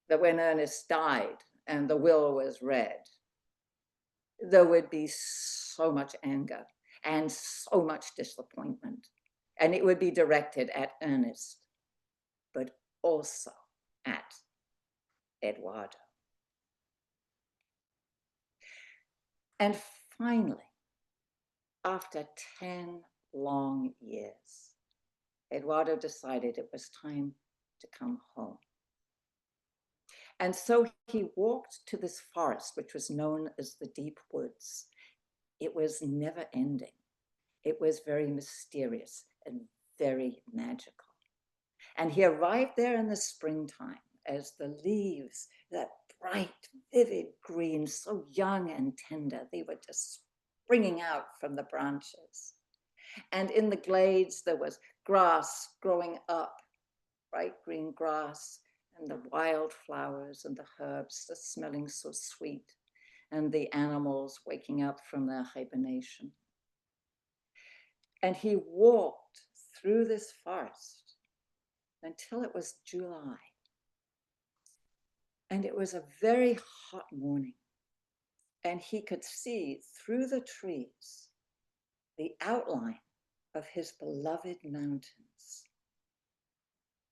that when Ernest died and the will was read, there would be so much anger and so much disappointment. And it would be directed at Ernest, but also at Eduardo. And finally, after 10 long years, Eduardo decided it was time to come home. And so he walked to this forest, which was known as the Deep Woods. It was never ending. It was very mysterious and very magical. And he arrived there in the springtime as the leaves, that bright, vivid green, so young and tender, they were just springing out from the branches. And in the glades, there was grass growing up, bright green grass, and the wildflowers and the herbs just smelling so sweet, and the animals waking up from their hibernation. And he walked through this forest until it was July. And it was a very hot morning. And he could see through the trees the outline of his beloved mountains.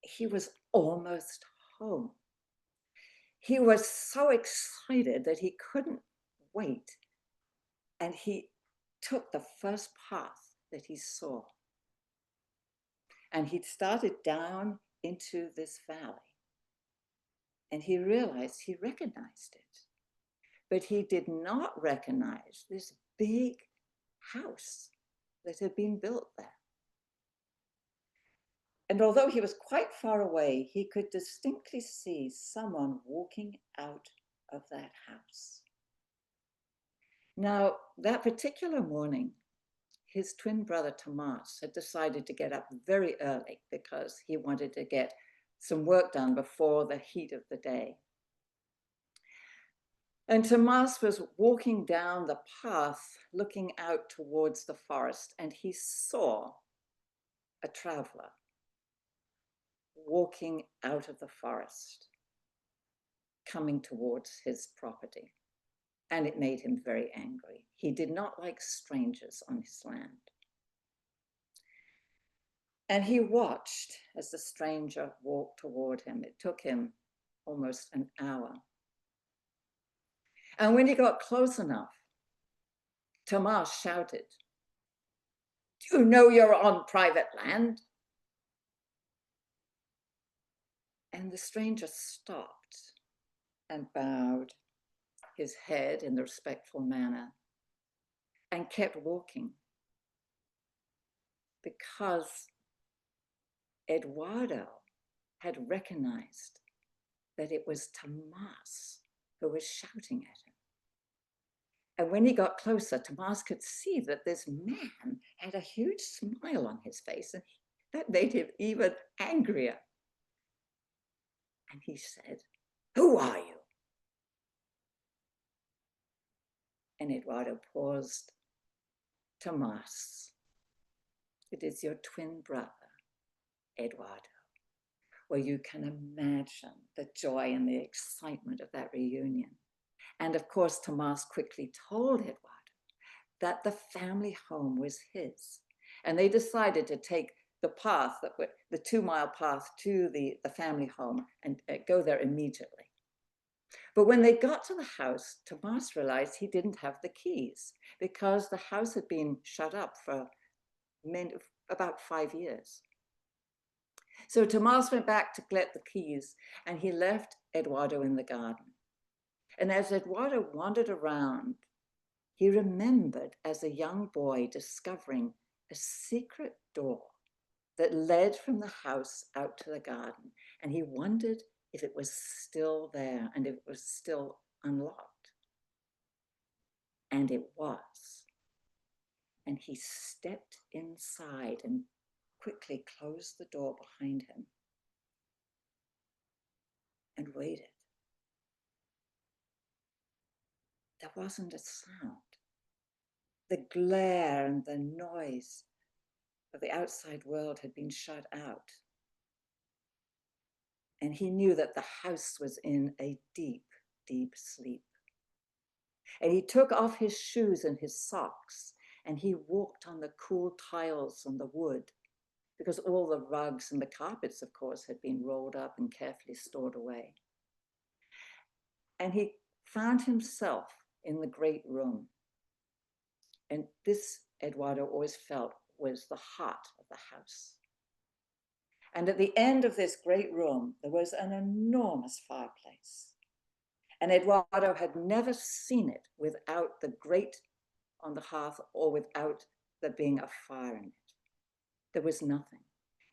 He was almost home. He was so excited that he couldn't wait. And he took the first path that he saw. And he started down into this valley. And he realized he recognized it. But he did not recognize this big house that had been built there. And although he was quite far away, he could distinctly see someone walking out of that house. Now, that particular morning, his twin brother Tomas had decided to get up very early because he wanted to get some work done before the heat of the day. And Tomas was walking down the path, looking out towards the forest, and he saw a traveler walking out of the forest, coming towards his property. And it made him very angry. He did not like strangers on his land. And he watched as the stranger walked toward him. It took him almost an hour. And when he got close enough, Tomas shouted, "Do you know you're on private land?" And the stranger stopped and bowed his head in a respectful manner and kept walking because Eduardo had recognized that it was Tomas who was shouting at him. And when he got closer, Tomas could see that this man had a huge smile on his face, and that made him even angrier. And he said, "Who are you?" And Eduardo paused. "Tomas, it is your twin brother, Eduardo. Well, you can imagine the joy and the excitement of that reunion. And of course, Tomas quickly told Eduardo that the family home was his. And they decided to take the path, the 2-mile path to the family home, and go there immediately. But when they got to the house, Tomas realized he didn't have the keys because the house had been shut up for about 5 years. So Tomas went back to get the keys, and he left Eduardo in the garden. And as Eduardo wandered around, he remembered as a young boy discovering a secret door that led from the house out to the garden. And he wondered if it was still there and if it was still unlocked. And it was. And he stepped inside and quickly closed the door behind him and waited. There wasn't a sound. The glare and the noise of the outside world had been shut out. And he knew that the house was in a deep, deep sleep. And he took off his shoes and his socks, and he walked on the cool tiles and the wood, because all the rugs and the carpets, of course, had been rolled up and carefully stored away. And he found himself in the great room. And this, Eduardo always felt, was the heart of the house. And at the end of this great room, there was an enormous fireplace. And Eduardo had never seen it without the grate on the hearth or without there being a fire in it. There was nothing.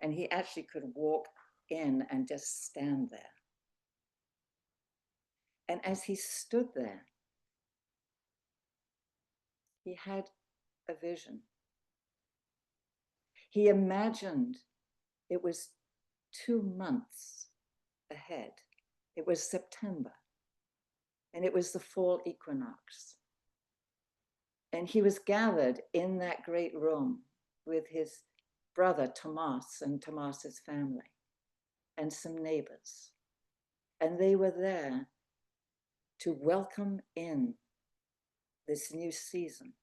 And he actually could walk in and just stand there. And as he stood there, he had a vision. He imagined it was 2 months ahead. It was September, and it was the fall equinox. And he was gathered in that great room with his brother Tomas and Tomas's family and some neighbors. And they were there to welcome in this new season.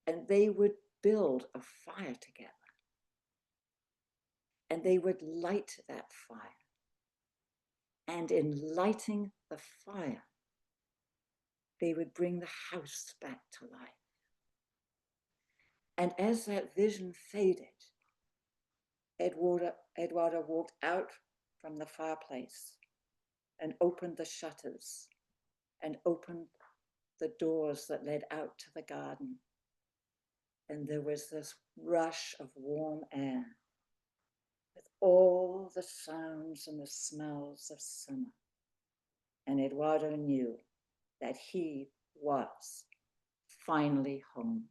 And they would build a fire together. And they would light that fire. And in lighting the fire, they would bring the house back to life. And as that vision faded, Eduardo walked out from the fireplace and opened the shutters and opened the doors that led out to the garden. And there was this rush of warm air with all the sounds and the smells of summer. And Eduardo knew that he was finally home.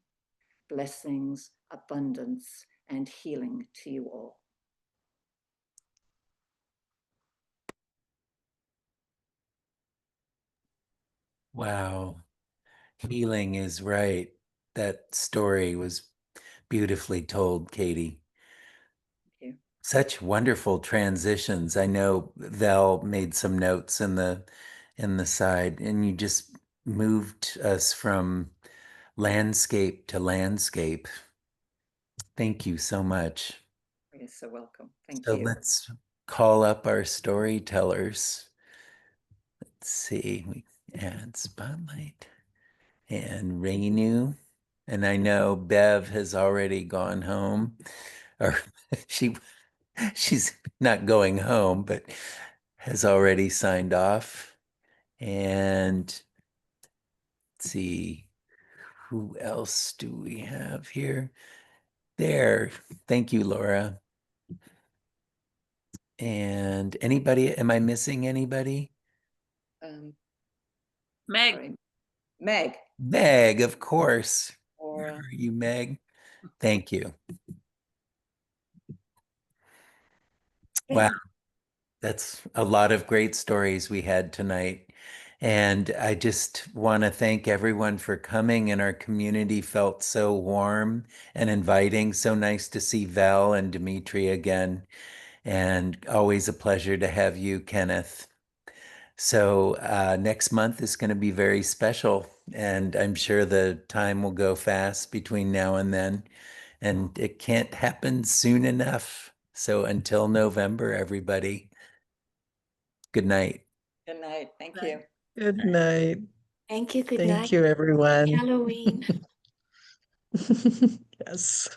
Blessings, abundance, and healing to you all. Wow. Healing is right. That story was beautifully told, Katie. Thank you. Such wonderful transitions. I know Val made some notes in the side, and you just moved us from landscape to landscape. Thank you so much. You're so welcome. Thank So you. let's call up our storytellers. Let's see, we add spotlight and Renew. And I know Bev has already gone home, or she's not going home, but has already signed off. And let's see, who else do we have here? There. Thank you, Laura. And anybody, am I missing anybody? Meg. Sorry. Meg. Meg, of course. Where Laura. are you, Meg? Thank you. Wow, that's a lot of great stories we had tonight. And I just want to thank everyone for coming, and our community felt so warm and inviting. So nice to see Val and Dimitri again. and always a pleasure to have you, Kenneth. So next month is going to be very special, and I'm sure the time will go fast between now and then, and it can't happen soon enough. So until November, everybody, good night. Good night. Thank you. Good night. Thank you. Good Thank night. you, everyone. Halloween. Yes.